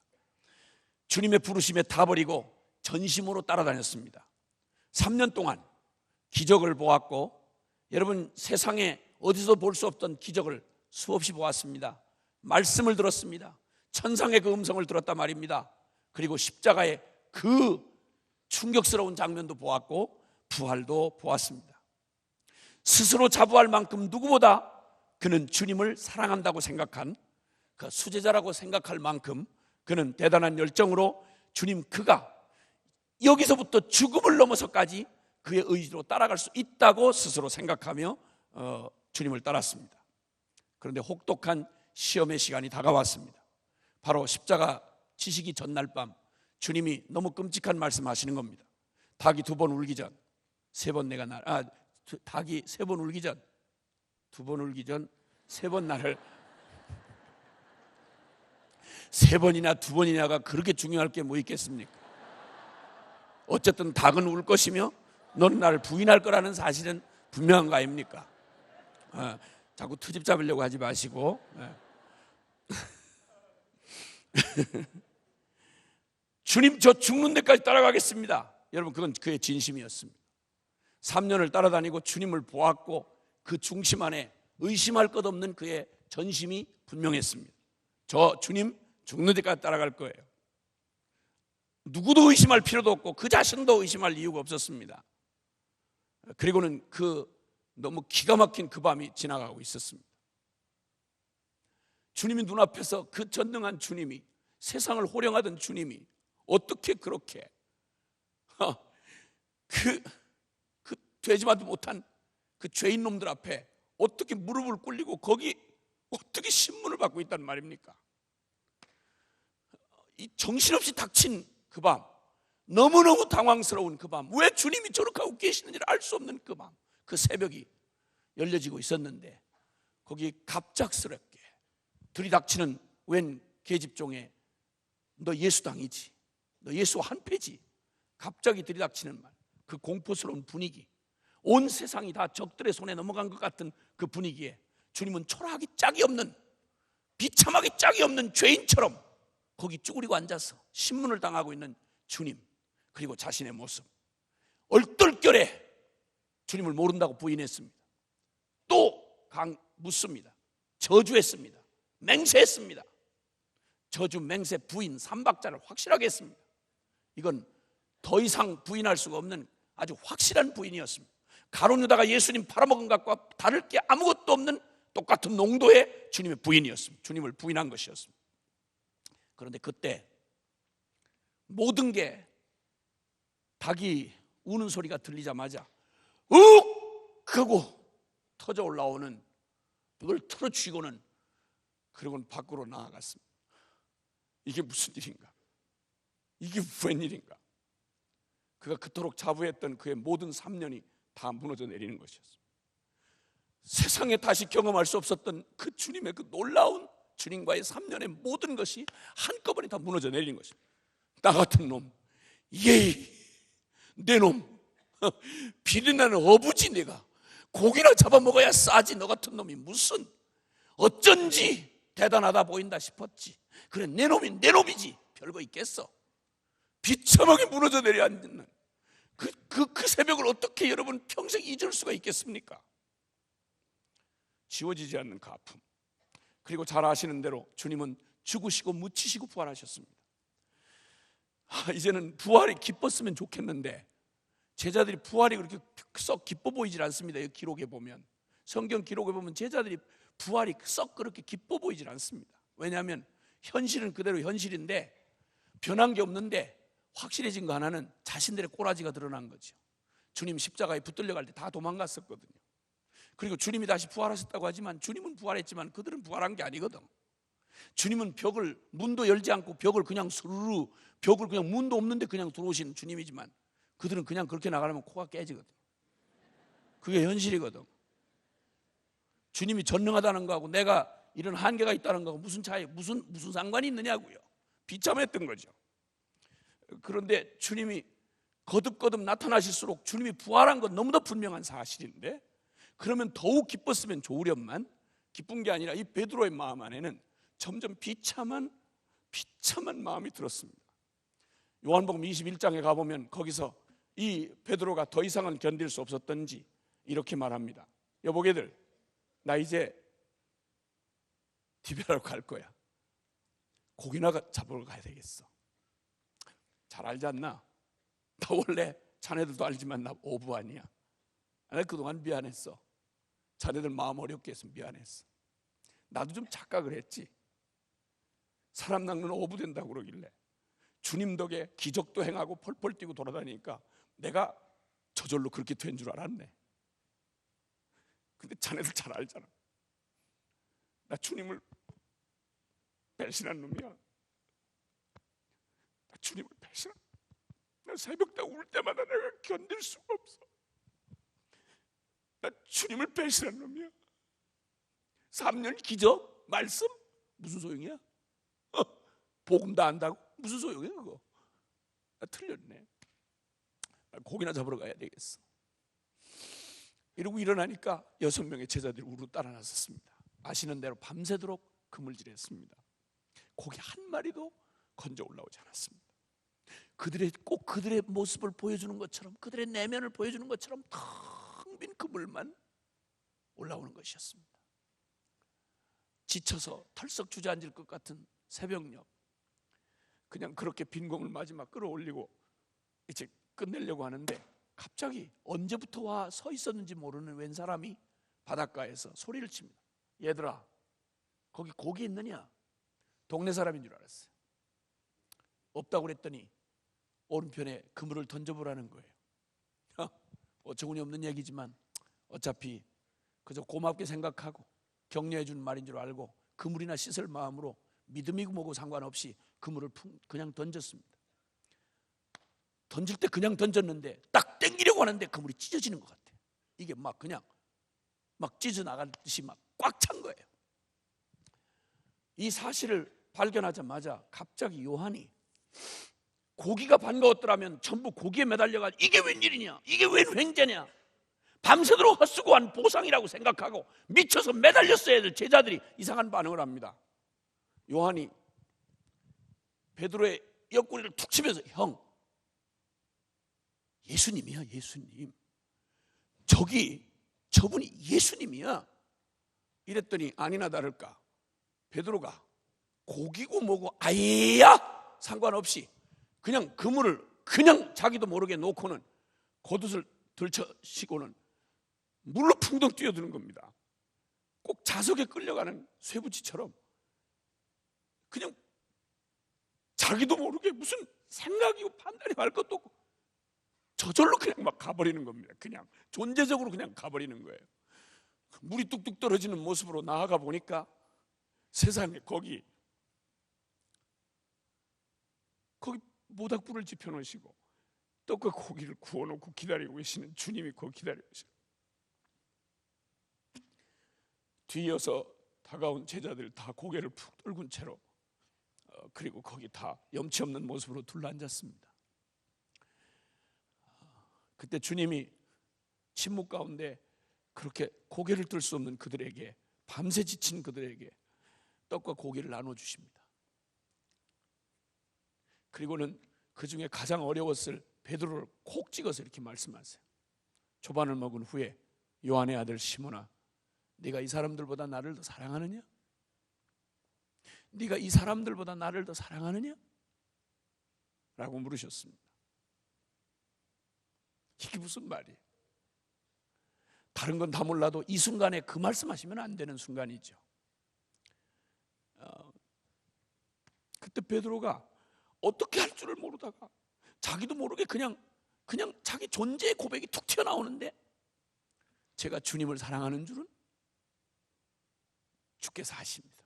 주님의 부르심에 다 버리고 전심으로 따라다녔습니다. 3년 동안 기적을 보았고, 여러분, 세상에 어디서 볼 수 없던 기적을 수없이 보았습니다. 말씀을 들었습니다. 천상의 그 음성을 들었단 말입니다. 그리고 십자가의 그 충격스러운 장면도 보았고 부활도 보았습니다. 스스로 자부할 만큼 누구보다 그는 주님을 사랑한다고 생각한, 그 수제자라고 생각할 만큼 그는 대단한 열정으로 주님, 그가 여기서부터 죽음을 넘어서까지 그의 의지로 따라갈 수 있다고 스스로 생각하며 주님을 따랐습니다. 그런데 혹독한 시험의 시간이 다가왔습니다. 바로 십자가 지시기 전날 밤, 주님이 너무 끔찍한 말씀하시는 겁니다. 닭이 2번 울기 전, 3번 내가 닭이 3번 울기 전, 2번 울기 전, 3번 나를, 3번이나 2번이냐가 그렇게 중요할 게 뭐 있겠습니까? 어쨌든 닭은 울 것이며 너는 나를 부인할 거라는 사실은 분명한 거 아닙니까? 자꾸 트집 잡으려고 하지 마시고. 주님, 저 죽는 데까지 따라가겠습니다. 여러분, 그건 그의 진심이었습니다. 3년을 따라다니고 주님을 보았고 그 중심 안에 의심할 것 없는 그의 전심이 분명했습니다. 저 주님 죽는 데까지 따라갈 거예요. 누구도 의심할 필요도 없고 그 자신도 의심할 이유가 없었습니다. 그리고는 그 너무 기가 막힌 그 밤이 지나가고 있었습니다. 주님이 눈앞에서, 그 전능한 주님이, 세상을 호령하던 주님이 어떻게 그렇게 그 되지마도 못한 그 죄인 놈들 앞에 어떻게 무릎을 꿇리고 거기 어떻게 신문을 받고 있단 말입니까? 이 정신없이 닥친 그 밤, 너무너무 당황스러운 그 밤, 왜 주님이 저렇게 하고 계시는지를 알 수 없는 그 밤, 그 새벽이 열려지고 있었는데, 거기 갑작스럽게 들이닥치는 웬 계집종에 너 예수당이지, 너 예수 한패지, 갑자기 들이닥치는 말, 그 공포스러운 분위기, 온 세상이 다 적들의 손에 넘어간 것 같은 그 분위기에 주님은 초라하기 짝이 없는, 비참하기 짝이 없는 죄인처럼 거기 쭈그리고 앉아서 신문을 당하고 있는 주님, 그리고 자신의 모습, 얼떨결에 주님을 모른다고 부인했습니다. 또 묻습니다. 저주했습니다. 맹세했습니다. 저주, 맹세, 부인, 3박자를 확실하게 했습니다. 이건 더 이상 부인할 수가 없는 아주 확실한 부인이었습니다. 가룟 유다가 예수님 팔아먹은 것과 다를 게 아무것도 없는 똑같은 농도의 주님의 부인이었습니다. 주님을 부인한 것이었습니다. 그런데 그때 모든 게, 닭이 우는 소리가 들리자마자 욱 하고 터져 올라오는, 그걸 틀어쥐고는, 그리고는 밖으로 나아갔습니다. 이게 무슨 일인가? 이게 웬일인가? 그가 그토록 자부했던 그의 모든 3년이 다 무너져 내리는 것이었습니다. 세상에 다시 경험할 수 없었던 그 주님의 그 놀라운 주님과의 3년의 모든 것이 한꺼번에 다 무너져 내리는 것입니다. 나 같은 놈, 내 놈, 비린내는 어부지, 내가 고기나 잡아먹어야 싸지, 너 같은 놈이 무슨, 어쩐지 대단하다 보인다 싶었지. 그래, 내 놈이지, 별거 있겠어. 비참하게 무너져 내려앉는 그 새벽을 어떻게 여러분 평생 잊을 수가 있겠습니까? 지워지지 않는 그 아픔. 그리고 잘 아시는 대로 주님은 죽으시고 묻히시고 부활하셨습니다. 이제는 부활이 기뻤으면 좋겠는데 제자들이 부활이 그렇게 썩 기뻐 보이질 않습니다. 이 기록에 보면, 성경 기록에 보면 제자들이 부활이 썩 그렇게 기뻐 보이질 않습니다. 왜냐하면 현실은 그대로 현실인데 변한 게 없는데 확실해진 거 하나는 자신들의 꼬라지가 드러난 거죠. 주님 십자가에 붙들려 갈 때 다 도망갔었거든요. 그리고 주님이 다시 부활하셨다고 하지만 주님은 부활했지만 그들은 부활한 게 아니거든. 주님은 문도 열지 않고 벽을 그냥 스르르, 벽을 그냥 문도 없는데 그냥 들어오신 주님이지만 그들은 그냥 그렇게 나가려면 코가 깨지거든. 그게 현실이거든. 주님이 전능하다는 거하고 내가 이런 한계가 있다는 거하고 무슨 차이, 무슨 상관이 있느냐고요. 비참했던 거죠. 그런데 주님이 거듭거듭 나타나실수록 주님이 부활한 건 너무나 분명한 사실인데, 그러면 더욱 기뻤으면 좋으련만 기쁜 게 아니라 이 베드로의 마음 안에는 점점 비참한 마음이 들었습니다. 요한복음 21장에 가보면 거기서 이 베드로가 더 이상은 견딜 수 없었던지 이렇게 말합니다. 여보게들, 나 이제 디베라로 갈 거야. 고기나 잡으러 가야 되겠어. 잘 알지 않나? 나 원래 자네들도 알지만 나 오부 아니야. 나 그동안 미안했어. 자네들 마음 어렵게 해서 미안했어. 나도 좀 착각을 했지. 사람 낚는 어부 된다고 그러길래 주님 덕에 기적도 행하고 펄펄 뛰고 돌아다니니까 내가 저절로 그렇게 된 줄 알았네. 근데 자네들 잘 알잖아. 나 주님을 배신한 놈이야. 나 주님을 배신한. 나 새벽다 울 때마다 내가 견딜 수가 없어. 나 주님을 배신한 놈이야. 3년 기적? 말씀? 무슨 소용이야? 복음 다 안다고? 무슨 소용이야 그거? 나 틀렸네. 나 고기나 잡으러 가야 되겠어. 이러고 일어나니까 6명의 제자들이 우르르 따라 나섰습니다. 아시는 대로 밤새도록 그물질했습니다. 고기 한 마리도 건져 올라오지 않았습니다. 꼭 그들의 모습을 보여주는 것처럼, 그들의 내면을 보여주는 것처럼 텅 빈 그물만 올라오는 것이었습니다. 지쳐서 털썩 주저앉을 것 같은 새벽녘, 그냥 그렇게 빈 공을 마지막 끌어올리고 이제 끝내려고 하는데 갑자기 언제부터 와 서 있었는지 모르는 웬 사람이 바닷가에서 소리를 칩니다. 얘들아, 거기 고기 있느냐? 동네 사람인 줄 알았어요. 없다고 그랬더니 오른편에 그물을 던져보라는 거예요. 어처구니 없는 얘기지만 어차피 그저 고맙게 생각하고 격려해 주는 말인 줄 알고 그물이나 씻을 마음으로 믿음이고 뭐고 상관없이 그물을 그냥 던졌습니다. 던질 때 그냥 던졌는데 딱 당기려고 하는데 그물이 찢어지는 것 같아요. 이게 막 그냥 막 찢어나가듯이 막 꽉 찬 거예요. 이 사실을 발견하자마자 갑자기 요한이, 고기가 반가웠더라면 전부 고기에 매달려가지고 이게 웬일이냐, 이게 웬 횡재냐, 밤새도록 헛수고한 보상이라고 생각하고 미쳐서 매달렸어야 될 제자들이 이상한 반응을 합니다. 요한이 베드로의 옆구리를 툭 치면서, 형, 예수님이야, 예수님. 저분이 예수님이야. 이랬더니 아니나 다를까 베드로가 고기고 뭐고 아예야 상관없이 그냥 그물을 그냥 자기도 모르게 놓고는 겉옷을 들쳐시고는 물로 풍덩 뛰어드는 겁니다. 꼭 자석에 끌려가는 쇠붙이처럼 그냥 자기도 모르게 무슨 생각이고 판단이 할 것도 없고 저절로 그냥 막 가버리는 겁니다. 그냥 존재적으로 그냥 가버리는 거예요. 물이 뚝뚝 떨어지는 모습으로 나아가 보니까 세상에 거기 모닥불을 지펴놓으시고 떡과 고기를 구워놓고 기다리고 계시는 주님이 거기 기다리고 계시고, 뒤이어서 다가온 제자들 다 고개를 푹 떨군 채로 그리고 거기 다 염치 없는 모습으로 둘러앉았습니다. 그때 주님이 침묵 가운데 그렇게 고개를 들 수 없는 그들에게, 밤새 지친 그들에게 떡과 고기를 나눠주십니다. 그리고는 그 중에 가장 어려웠을 베드로를 콕 찍어서 이렇게 말씀하세요. 조반을 먹은 후에 요한의 아들 시몬아, 네가 이 사람들보다 나를 더 사랑하느냐? 네가 이 사람들보다 나를 더 사랑하느냐? 라고 물으셨습니다. 이게 무슨 말이에요? 다른 건 다 몰라도 이 순간에 그 말씀하시면 안 되는 순간이죠. 그때 베드로가 어떻게 할 줄을 모르다가 자기도 모르게 그냥 자기 존재의 고백이 툭 튀어나오는데, 제가 주님을 사랑하는 줄은 주께서 아십니다.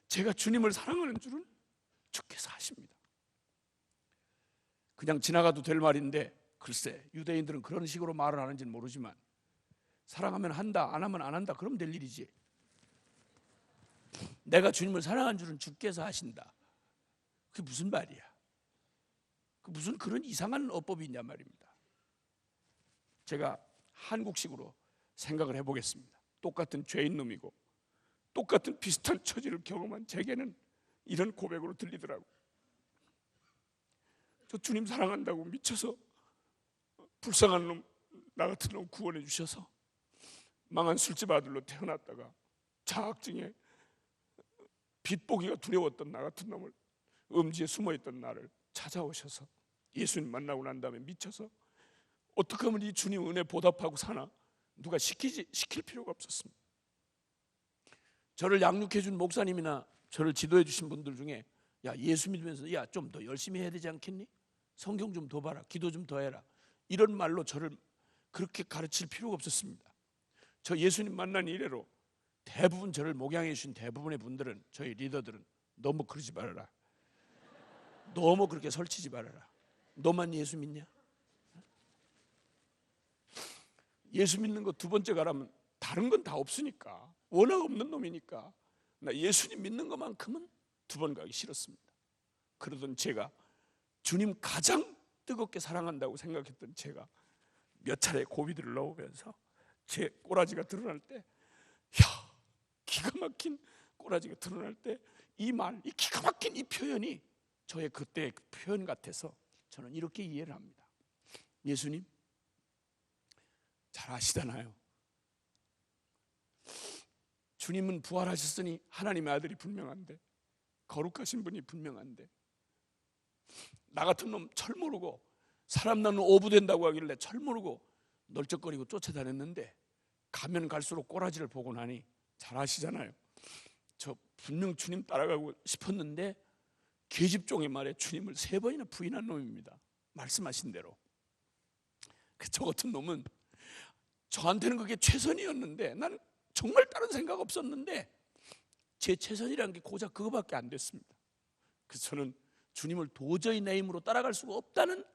제가 주님을 사랑하는 줄은 주께서 아십니다. 그냥 지나가도 될 말인데 글쎄 유대인들은 그런 식으로 말을 하는지는 모르지만 사랑하면 한다, 안 하면 안 한다, 그럼 될 일이지. 내가 주님을 사랑한 줄은 주께서 아신다. 그게 무슨 말이야? 그 무슨 그런 이상한 어법이 있냐 말입니다. 제가 한국식으로 생각을 해보겠습니다. 똑같은 죄인 놈이고 똑같은 비슷한 처지를 경험한 제게는 이런 고백으로 들리더라고요. 저 주님 사랑한다고 미쳐서 불쌍한 놈, 나 같은 놈 구원해 주셔서 망한 술집 아들로 태어났다가 자학증에 빚보기가 두려웠던 나 같은 놈을 음지에 숨어있던 나를 찾아오셔서 예수님 만나고 난 다음에 미쳐서 어떻게 하면 이 주님 은혜 보답하고 사나 누가 시킬 필요가 없었습니다. 저를 양육해 준 목사님이나 저를 지도해 주신 분들 중에 야 예수 믿으면서 야 좀 더 열심히 해야 되지 않겠니? 성경 좀 더 봐라, 기도 좀 더 해라, 이런 말로 저를 그렇게 가르칠 필요가 없었습니다. 저 예수님 만난 이래로 대부분 저를 목양해 주신 대부분의 분들은, 저희 리더들은 너무 그러지 말아라, 너무 그렇게 설치지 말아라, 너만 예수 믿냐? 예수 믿는 거 두 번째 가라면 다른 건 다 없으니까, 워낙 없는 놈이니까 나 예수님 믿는 것만큼은 두 번 가기 싫었습니다. 그러던 제가 주님 가장 뜨겁게 사랑한다고 생각했던 제가 몇 차례 고비들을 넣으면서 제 꼬라지가 드러날 때, 야 기가 막힌 꼬라지가 드러날 때 이 말, 이 기가 막힌 이 표현이 저의 그때의 표현 같아서 저는 이렇게 이해를 합니다. 예수님 잘 아시잖아요. 주님은 부활하셨으니 하나님의 아들이 분명한데, 거룩하신 분이 분명한데, 나 같은 놈 철 모르고 사람 나는 오부된다고 하길래 철 모르고 널쩍거리고 쫓아다녔는데 가면 갈수록 꼬라지를 보고 나니 잘 아시잖아요. 저 분명 주님 따라가고 싶었는데 계집종의 말에 주님을 3번이나 부인한 놈입니다. 말씀하신 대로. 저 같은 놈은 저한테는 그게 최선이었는데, 나는 정말 다른 생각 없었는데 제 최선이라는 게 고작 그거밖에 안 됐습니다. 그래서 저는 주님을 도저히 내 힘으로 따라갈 수가 없다는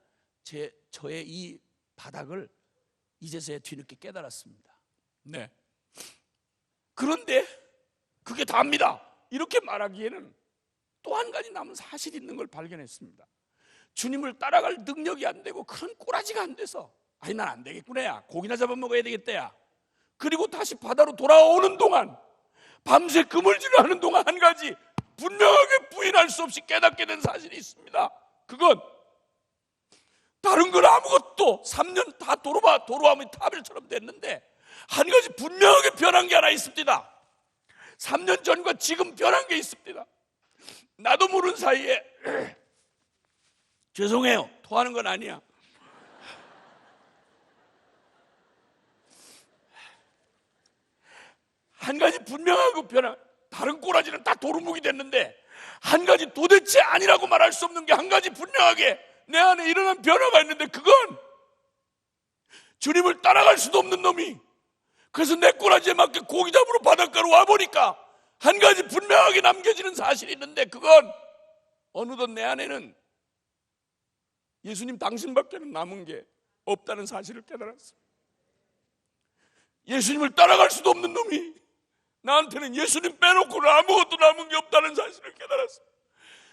저의 이 바닥을 이제서야 뒤늦게 깨달았습니다. 네. 그런데 그게 다입니다. 이렇게 말하기에는 또 한 가지 남은 사실이 있는 걸 발견했습니다. 주님을 따라갈 능력이 안 되고 그런 꼬라지가 안 돼서 아니 난 안 되겠구나, 야 고기나 잡아먹어야 되겠다, 야 그리고 다시 바다로 돌아오는 동안 밤새 그물질을 하는 동안 한 가지 분명하게 부인할 수 없이 깨닫게 된 사실이 있습니다. 그건 다른 건 아무것도 3년 다 도로하면 타벨처럼 됐는데 한 가지 분명하게 변한 게 하나 있습니다. 3년 전과 지금 변한 게 있습니다. 나도 모르는 사이에 죄송해요, 토하는 건 아니야. 한 가지 분명하고 변한, 다른 꼬라지는 다 도루묵이 됐는데 한 가지 도대체 아니라고 말할 수 없는 게 한 가지 분명하게 내 안에 일어난 변화가 있는데, 그건 주님을 따라갈 수도 없는 놈이 그래서 내 꼬라지에 맞게 고기 잡으러 바닷가로 와보니까 한 가지 분명하게 남겨지는 사실이 있는데, 그건 어느덧 내 안에는 예수님 당신밖에는 남은 게 없다는 사실을 깨달았어요. 예수님을 따라갈 수도 없는 놈이 나한테는 예수님 빼놓고는 아무것도 남은 게 없다는 사실을 깨달았어요.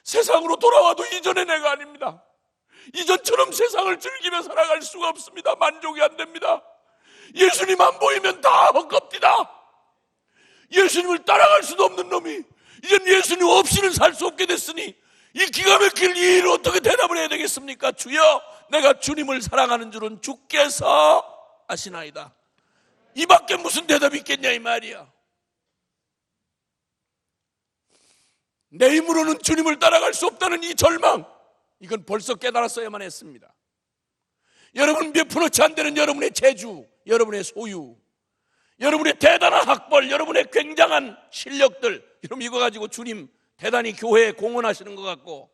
세상으로 돌아와도 이전의 내가 아닙니다. 이전처럼 세상을 즐기며 살아갈 수가 없습니다. 만족이 안 됩니다. 예수님 안 보이면 다 헛겁디다. 예수님을 따라갈 수도 없는 놈이 이젠 예수님 없이는 살 수 없게 됐으니 이 기가 막힐 이 일을 어떻게 대답을 해야 되겠습니까? 주여, 내가 주님을 사랑하는 줄은 주께서 아시나이다. 이밖에 무슨 대답이 있겠냐 이 말이야. 내 힘으로는 주님을 따라갈 수 없다는 이 절망, 이건 벌써 깨달았어야만 했습니다. 여러분 몇 푼어치 안 되는 여러분의 재주, 여러분의 소유, 여러분의 대단한 학벌, 여러분의 굉장한 실력들, 여러분 이거 가지고 주님 대단히 교회에 공헌하시는 것 같고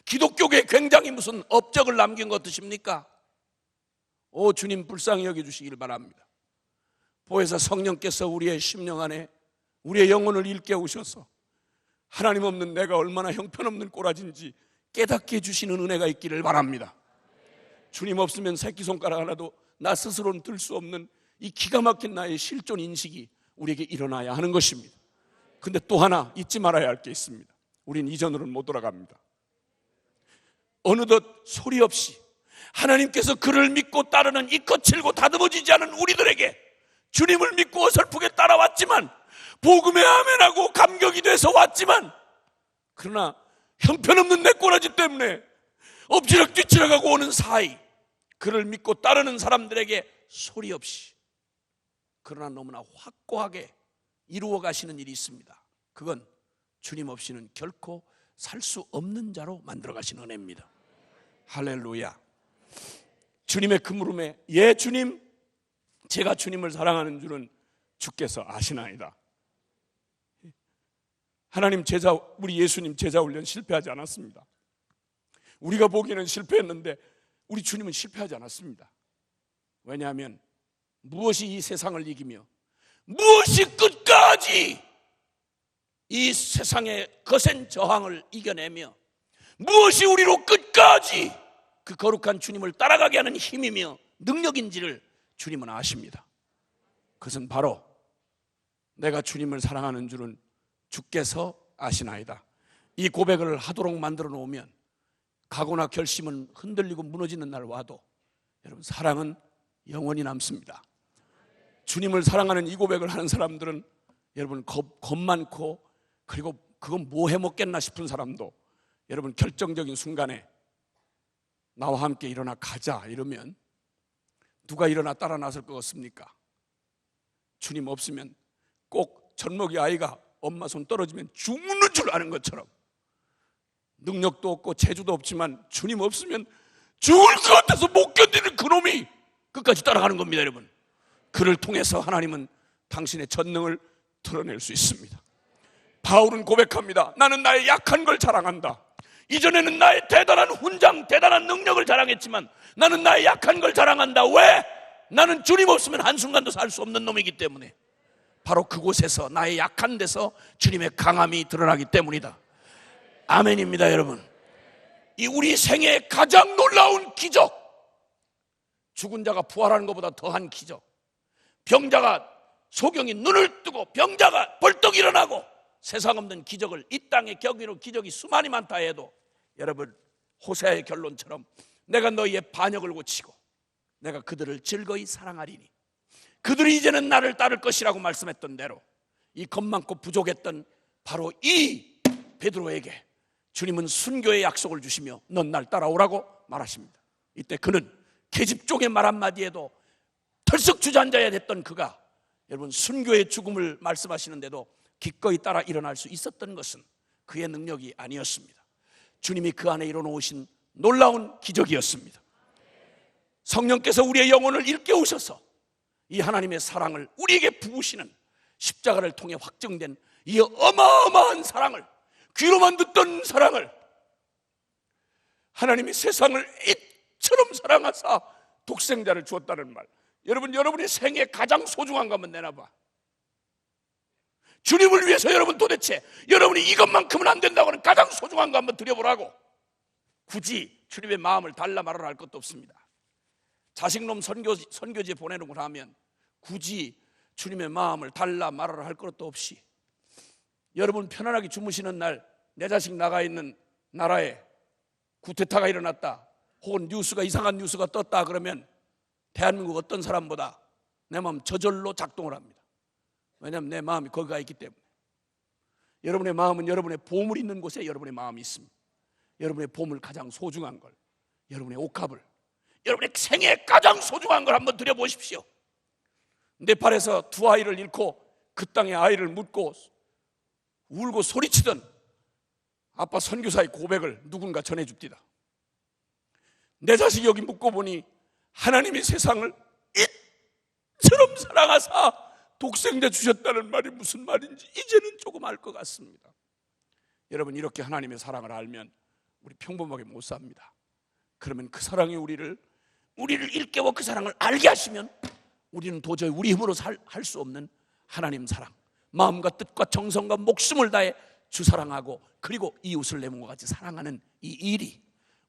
기독교계에 굉장히 무슨 업적을 남긴 것 같으십니까? 오, 주님 불쌍히 여겨주시길 바랍니다. 보혜사 성령께서 우리의 심령 안에 우리의 영혼을 일깨우셔서 하나님 없는 내가 얼마나 형편없는 꼬라지인지 깨닫게 해주시는 은혜가 있기를 바랍니다. 주님 없으면 새끼손가락 하나도 나 스스로는 들 수 없는 이 기가 막힌 나의 실존 인식이 우리에게 일어나야 하는 것입니다. 근데 또 하나 잊지 말아야 할 게 있습니다. 우린 이전으로는 못 돌아갑니다. 어느덧 소리 없이 하나님께서 그를 믿고 따르는 이 거칠고 다듬어지지 않은 우리들에게 주님을 믿고 어설프게 따라왔지만, 복음에 아멘하고 감격이 돼서 왔지만, 그러나 형편없는 내 꼬라지 때문에 엎치락뒤치락하고 오는 사이, 그를 믿고 따르는 사람들에게 소리 없이 그러나 너무나 확고하게 이루어 가시는 일이 있습니다. 그건 주님 없이는 결코 살 수 없는 자로 만들어 가시는 은혜입니다. 할렐루야. 주님의 그 물음에, 예 주님, 제가 주님을 사랑하는 줄은 주께서 아시나이다. 하나님 제자, 우리 예수님 제자 훈련 실패하지 않았습니다. 우리가 보기에는 실패했는데 우리 주님은 실패하지 않았습니다. 왜냐하면 무엇이 이 세상을 이기며 무엇이 끝까지 이 세상의 거센 저항을 이겨내며 무엇이 우리로 끝까지 그 거룩한 주님을 따라가게 하는 힘이며 능력인지를 주님은 아십니다. 그것은 바로 내가 주님을 사랑하는 줄은 주께서 아시나이다. 이 고백을 하도록 만들어 놓으면 각오나 결심은 흔들리고 무너지는 날 와도 여러분, 사랑은 영원히 남습니다. 주님을 사랑하는 이 고백을 하는 사람들은 여러분, 겁 많고 그리고 그건 뭐 해먹겠나 싶은 사람도 여러분, 결정적인 순간에 나와 함께 일어나 가자 이러면 누가 일어나 따라 나설 것 같습니까? 주님 없으면 꼭 젖먹이 아이가 엄마 손 떨어지면 죽는 줄 아는 것처럼 능력도 없고 재주도 없지만 주님 없으면 죽을 것 같아서 못 견디는 그놈이 끝까지 따라가는 겁니다. 여러분, 그를 통해서 하나님은 당신의 전능을 드러낼 수 있습니다. 바울은 고백합니다. 나는 나의 약한 걸 자랑한다. 이전에는 나의 대단한 훈장, 대단한 능력을 자랑했지만 나는 나의 약한 걸 자랑한다. 왜? 나는 주님 없으면 한순간도 살 수 없는 놈이기 때문에. 바로 그곳에서, 나의 약한 데서 주님의 강함이 드러나기 때문이다. 아멘입니다. 여러분, 이 우리 생애의 가장 놀라운 기적, 죽은 자가 부활하는 것보다 더한 기적, 병자가, 소경이 눈을 뜨고 병자가 벌떡 일어나고, 세상 없는 기적을 이 땅에 격이로 기적이 수많이 많다 해도 여러분, 호세아의 결론처럼 내가 너희의 반역을 고치고 내가 그들을 즐거이 사랑하리니 그들이 이제는 나를 따를 것이라고 말씀했던 대로 이 겁 많고 부족했던 바로 이 베드로에게 주님은 순교의 약속을 주시며 넌 날 따라오라고 말하십니다. 이때 그는 계집 쪽의 말 한마디에도 털썩 주저앉아야 됐던 그가 여러분, 순교의 죽음을 말씀하시는데도 기꺼이 따라 일어날 수 있었던 것은 그의 능력이 아니었습니다. 주님이 그 안에 이뤄놓으신 놀라운 기적이었습니다. 성령께서 우리의 영혼을 일깨우셔서 이 하나님의 사랑을 우리에게 부으시는, 십자가를 통해 확정된 이 어마어마한 사랑을, 귀로만 듣던 사랑을, 하나님이 세상을 이처럼 사랑하사 독생자를 주었다는 말, 여러분, 여러분의 생애 가장 소중한 거 한번 내놔봐. 주님을 위해서 여러분, 도대체 여러분이 이것만큼은 안 된다고 하는 가장 소중한 거 한번 드려보라고. 굳이 주님의 마음을 달라 말하라 할 것도 없습니다. 자식놈 선교지 보내놓고 나면 굳이 주님의 마음을 달라 말하라 할 것도 없이 여러분, 편안하게 주무시는 날 내 자식 나가 있는 나라에 쿠데타가 일어났다, 혹은 뉴스가, 이상한 뉴스가 떴다 그러면 대한민국 어떤 사람보다 내 마음 저절로 작동을 합니다. 왜냐하면 내 마음이 거기 가 있기 때문에. 여러분의 마음은 여러분의 보물 있는 곳에 여러분의 마음이 있습니다. 여러분의 보물, 가장 소중한 걸, 여러분의 옥합을, 여러분의 생애 가장 소중한 걸 한번 드려보십시오. 네팔에서 두 아이를 잃고 그 땅에 아이를 묻고 울고 소리치던 아빠 선교사의 고백을 누군가 전해줍디다. 내 자식이 여기 묻고 보니 하나님이 세상을 이처럼 사랑하사 독생자 주셨다는 말이 무슨 말인지 이제는 조금 알 것 같습니다. 여러분, 이렇게 하나님의 사랑을 알면 우리 평범하게 못 삽니다. 그러면 그 사랑이 우리를 일깨워 그 사랑을 알게 하시면 우리는 도저히 우리 힘으로 할 수 없는 하나님 사랑, 마음과 뜻과 정성과 목숨을 다해 주 사랑하고 그리고 이웃을 내 몸과 같이 사랑하는 이 일이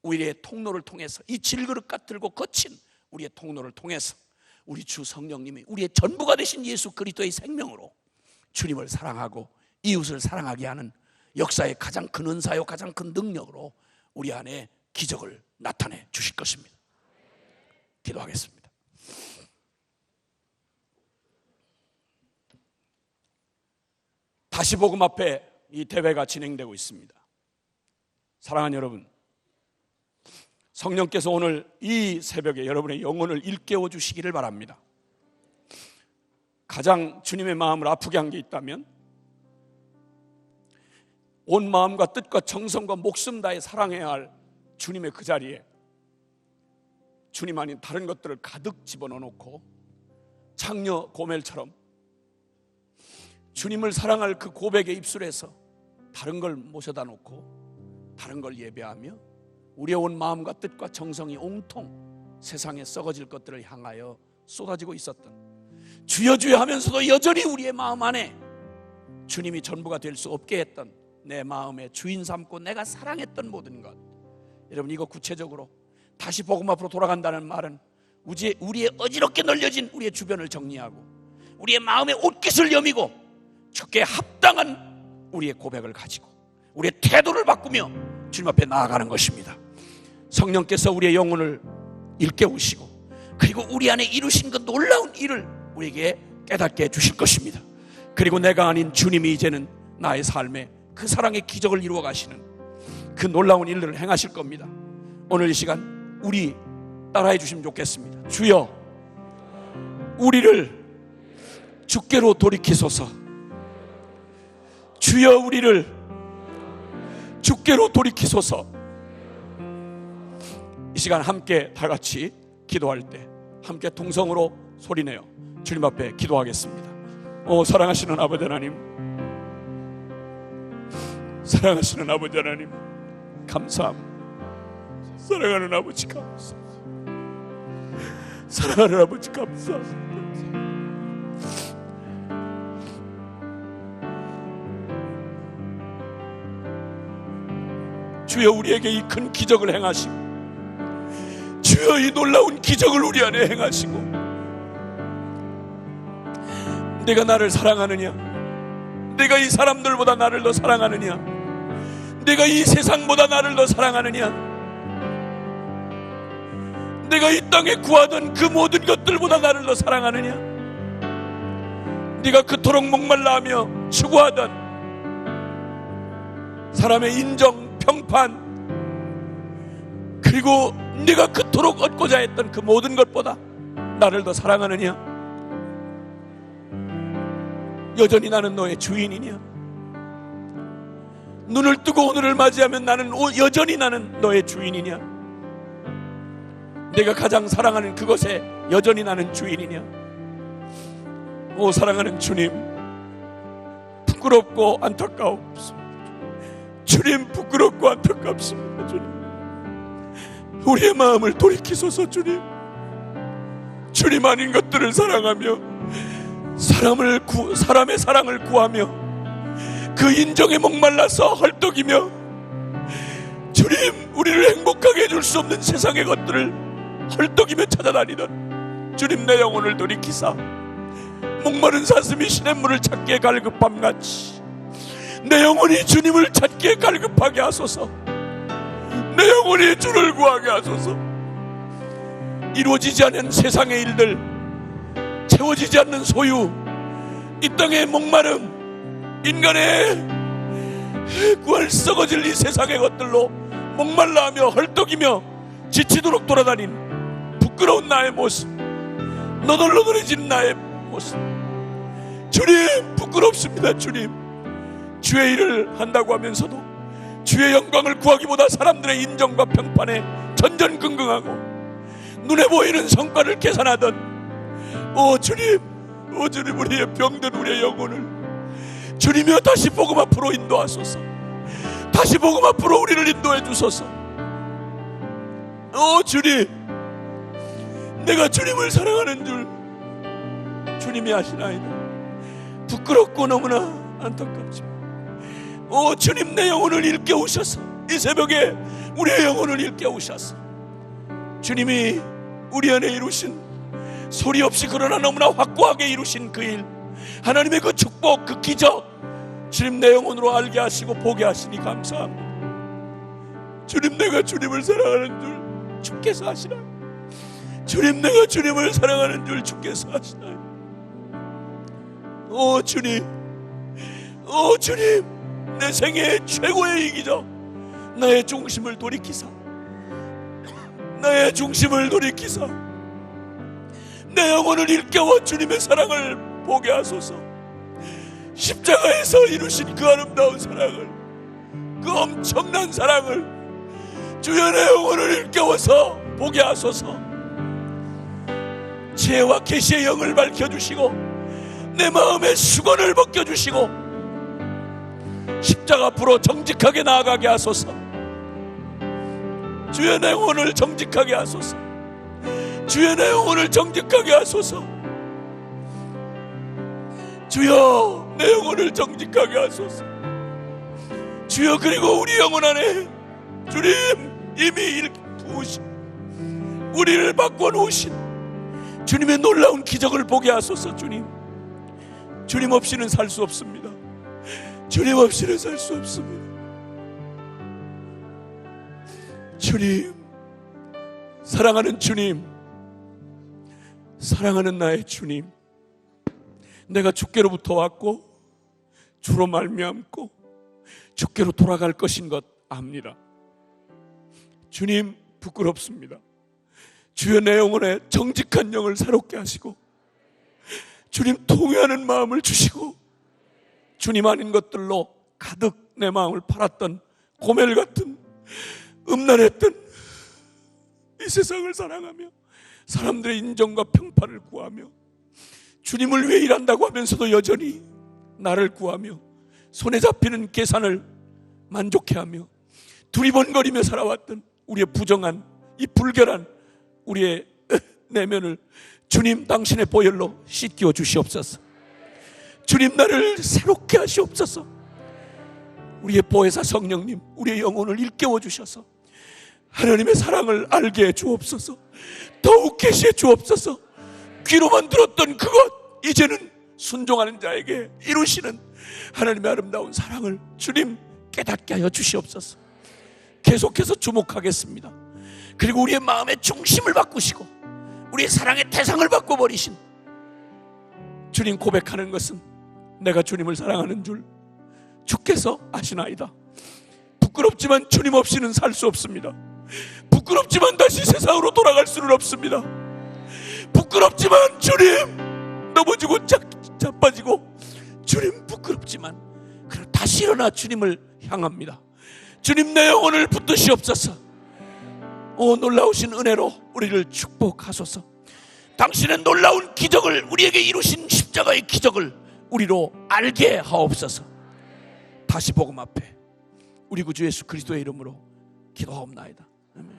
우리의 통로를 통해서, 이 질그릇 같들고 거친 우리의 통로를 통해서 우리 주 성령님이 우리의 전부가 되신 예수 그리스도의 생명으로 주님을 사랑하고 이웃을 사랑하게 하는 역사의 가장 큰 은사요, 가장 큰 능력으로 우리 안에 기적을 나타내 주실 것입니다. 기도하겠습니다. 다시 복음 앞에 이 대회가 진행되고 있습니다. 사랑하는 여러분, 성령께서 오늘 이 새벽에 여러분의 영혼을 일깨워 주시기를 바랍니다. 가장 주님의 마음을 아프게 한 게 있다면 온 마음과 뜻과 정성과 목숨 다해 사랑해야 할 주님의 그 자리에 주님 아닌 다른 것들을 가득 집어넣어 놓고 창녀 고멜처럼 주님을 사랑할 그 고백의 입술에서 다른 걸 모셔다 놓고 다른 걸 예배하며 우리의 온 마음과 뜻과 정성이 온통 세상에 썩어질 것들을 향하여 쏟아지고 있었던, 주여 주여 하면서도 여전히 우리의 마음 안에 주님이 전부가 될 수 없게 했던, 내 마음의 주인 삼고 내가 사랑했던 모든 것, 여러분 이거 구체적으로 다시 복음 앞으로 돌아간다는 말은 우리의 어지럽게 널려진 우리의 주변을 정리하고 우리의 마음의 옷깃을 여미고 주께 합당한 우리의 고백을 가지고 우리의 태도를 바꾸며 주님 앞에 나아가는 것입니다. 성령께서 우리의 영혼을 일깨우시고 그리고 우리 안에 이루신 그 놀라운 일을 우리에게 깨닫게 해주실 것입니다. 그리고 내가 아닌 주님이 이제는 나의 삶에 그 사랑의 기적을 이루어 가시는 그 놀라운 일들을 행하실 겁니다. 오늘 이 시간 우리 따라해 주시면 좋겠습니다. 주여, 우리를 주께로 돌이키소서. 주여, 우리를 주께로 돌이키소서. 이 시간 함께 다 같이 기도할 때 함께 동성으로 소리내어 주님 앞에 기도하겠습니다. 오 사랑하시는 아버지 하나님, 사랑하시는 아버지 하나님 감사합니다. 사랑하는 아버지 감사합니다. 사랑하는 아버지 감사합니다. 주여, 우리에게 이 큰 기적을 행하시고 주여, 이 놀라운 기적을 우리 안에 행하시고 내가 나를 사랑하느냐, 내가 이 사람들보다 나를 더 사랑하느냐, 내가 이 세상보다 나를 더 사랑하느냐, 내가 이 땅에 구하던 그 모든 것들보다 나를 더 사랑하느냐, 네가 그토록 목말라하며 추구하던 사람의 인정, 평판, 그리고 네가 그토록 얻고자 했던 그 모든 것보다 나를 더 사랑하느냐, 여전히 나는 너의 주인이냐, 눈을 뜨고 오늘을 맞이하면 여전히 나는 너의 주인이냐, 내가 가장 사랑하는 그것에 여전히 나는 주인이냐. 오 사랑하는 주님, 부끄럽고 안타까웠습니다. 주님, 부끄럽고 안타깝습니다. 주님, 우리의 마음을 돌이키소서. 주님, 주님 아닌 것들을 사랑하며 사람의 사랑을 구하며 그 인정에 목말라서 헐떡이며 주님, 우리를 행복하게 해줄 수 없는 세상의 것들을 헐떡이며 찾아다니던 주님, 내 영혼을 돌이키사 목마른 사슴이 시냇물을 찾기에 갈급함같이 내 영혼이 주님을 찾기에 갈급하게 하소서. 내 영혼이 주를 구하게 하소서. 이루어지지 않은 세상의 일들, 채워지지 않는 소유, 이 땅의 목마름, 인간의 구할 썩어질 이 세상의 것들로 목말라하며 헐떡이며 지치도록 돌아다닌 부끄러운 나의 모습, 너덜너덜해진 나의 모습, 주님 부끄럽습니다. 주님, 주의 일을 한다고 하면서도 주의 영광을 구하기보다 사람들의 인정과 평판에 전전긍긍하고 눈에 보이는 성과를 계산하던 오 주님, 우리의 병든 우리의 영혼을 주님이여 다시 복음 앞으로 인도하소서. 다시 복음 앞으로 우리를 인도해 주소서. 오 주님, 내가 주님을 사랑하는 줄 주님이 아시나이다. 부끄럽고 너무나 안타깝지만 오 주님, 내 영혼을 일깨우셔서 이 새벽에 우리의 영혼을 일깨우셔서 주님이 우리 안에 이루신 소리 없이 그러나 너무나 확고하게 이루신 그 일, 하나님의 그 축복, 그 기적, 주님 내 영혼으로 알게 하시고 보게 하시니 감사합니다. 주님 내가 주님을 사랑하는 줄 주께서 하시나요? 주님 내가 주님을 사랑하는 줄 주께서 하시나요? 오 주님, 오 주님, 내 생애 최고의 이기적 나의 중심을 돌이키사, 나의 중심을 돌이키사 내 영혼을 일깨워 주님의 사랑을 보게 하소서. 십자가에서 이루신 그 아름다운 사랑을, 그 엄청난 사랑을 주여 내 영혼을 일깨워서 보게 하소서. 지혜와 계시의 영을 밝혀주시고 내 마음의 수건을 벗겨주시고 십자가 앞으로 정직하게 나아가게 하소서. 주여 내 영혼을 정직하게 하소서. 주여 내 영혼을 정직하게 하소서. 주여 내 영혼을 정직하게 하소서. 주여 그리고 우리 영혼 안에 주님 이미 두으신, 우리를 바꿔놓으신 주님의 놀라운 기적을 보게 하소서. 주님, 주님 없이는 살 수 없습니다. 주님 없이는 살 수 없습니다. 주님, 사랑하는 주님, 사랑하는 나의 주님, 내가 주께로부터 왔고 주로 말미암고 주께로 돌아갈 것인 것 압니다. 주님 부끄럽습니다. 주여 내 영혼에 정직한 영을 새롭게 하시고 주님 통회하는 마음을 주시고 주님 아닌 것들로 가득 내 마음을 팔았던 고멜 같은 음란했던 이 세상을 사랑하며 사람들의 인정과 평판을 구하며 주님을 위해 일한다고 하면서도 여전히 나를 구하며 손에 잡히는 계산을 만족해하며 두리번거리며 살아왔던 우리의 부정한 이 불결한 우리의 내면을 주님 당신의 보혈로 씻겨 주시옵소서. 주님 나를 새롭게 하시옵소서. 우리의 보혜사 성령님, 우리의 영혼을 일깨워 주셔서 하나님의 사랑을 알게 해 주옵소서. 더욱 계시해 주옵소서. 귀로만 들었던 그것 이제는 순종하는 자에게 이루시는 하나님의 아름다운 사랑을 주님 깨닫게 하여 주시옵소서. 계속해서 주목하겠습니다. 그리고 우리의 마음의 중심을 바꾸시고 우리의 사랑의 대상을 바꿔버리신 주님 고백하는 것은 내가 주님을 사랑하는 줄 주께서 아시나이다. 부끄럽지만 주님 없이는 살 수 없습니다. 부끄럽지만 다시 세상으로 돌아갈 수는 없습니다. 부끄럽지만 주님 넘어지고 자빠지고 주님 부끄럽지만 그럼 다시 일어나 주님을 향합니다. 주님 내 영혼을 붙드시옵소서. 오 놀라우신 은혜로 우리를 축복하소서. 당신의 놀라운 기적을 우리에게 이루신 십자가의 기적을 우리로 알게 하옵소서. 다시 복음 앞에 우리 구주 예수 그리스도의 이름으로 기도하옵나이다. 아멘.